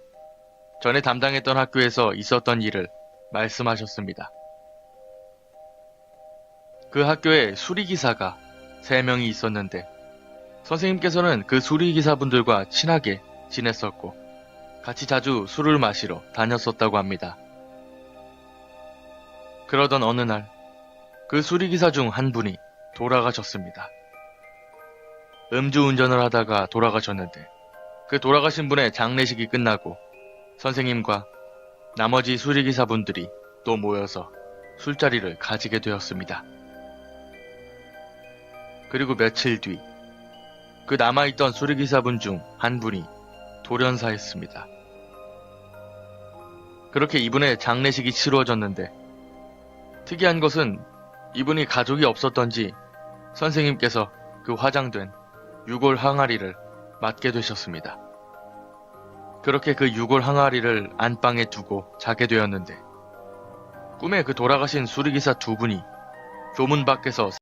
전에 담당했던 학교에서 있었던 일을 말씀하셨습니다. 그 학교에 수리기사가 3명이 있었는데 선생님께서는 그 수리기사분들과 친하게 지냈었고 같이 자주 술을 마시러 다녔었다고 합니다. 그러던 어느 날 그 수리기사 중 한 분이 돌아가셨습니다. 음주운전을 하다가 돌아가셨는데 그 돌아가신 분의 장례식이 끝나고 선생님과 나머지 수리기사분들이 또 모여서 술자리를 가지게 되었습니다. 그리고 며칠 뒤 그 남아있던 수리기사분 중 한 분이 돌연사했습니다. 그렇게 이분의 장례식이 치루어졌는데 특이한 것은 이분이 가족이 없었던지 선생님께서 그 화장된 유골 항아리를 맞게 되셨습니다. 그렇게 그 유골 항아리를 안방에 두고 자게 되었는데 꿈에 그 돌아가신 수리기사 2분이 교문 밖에서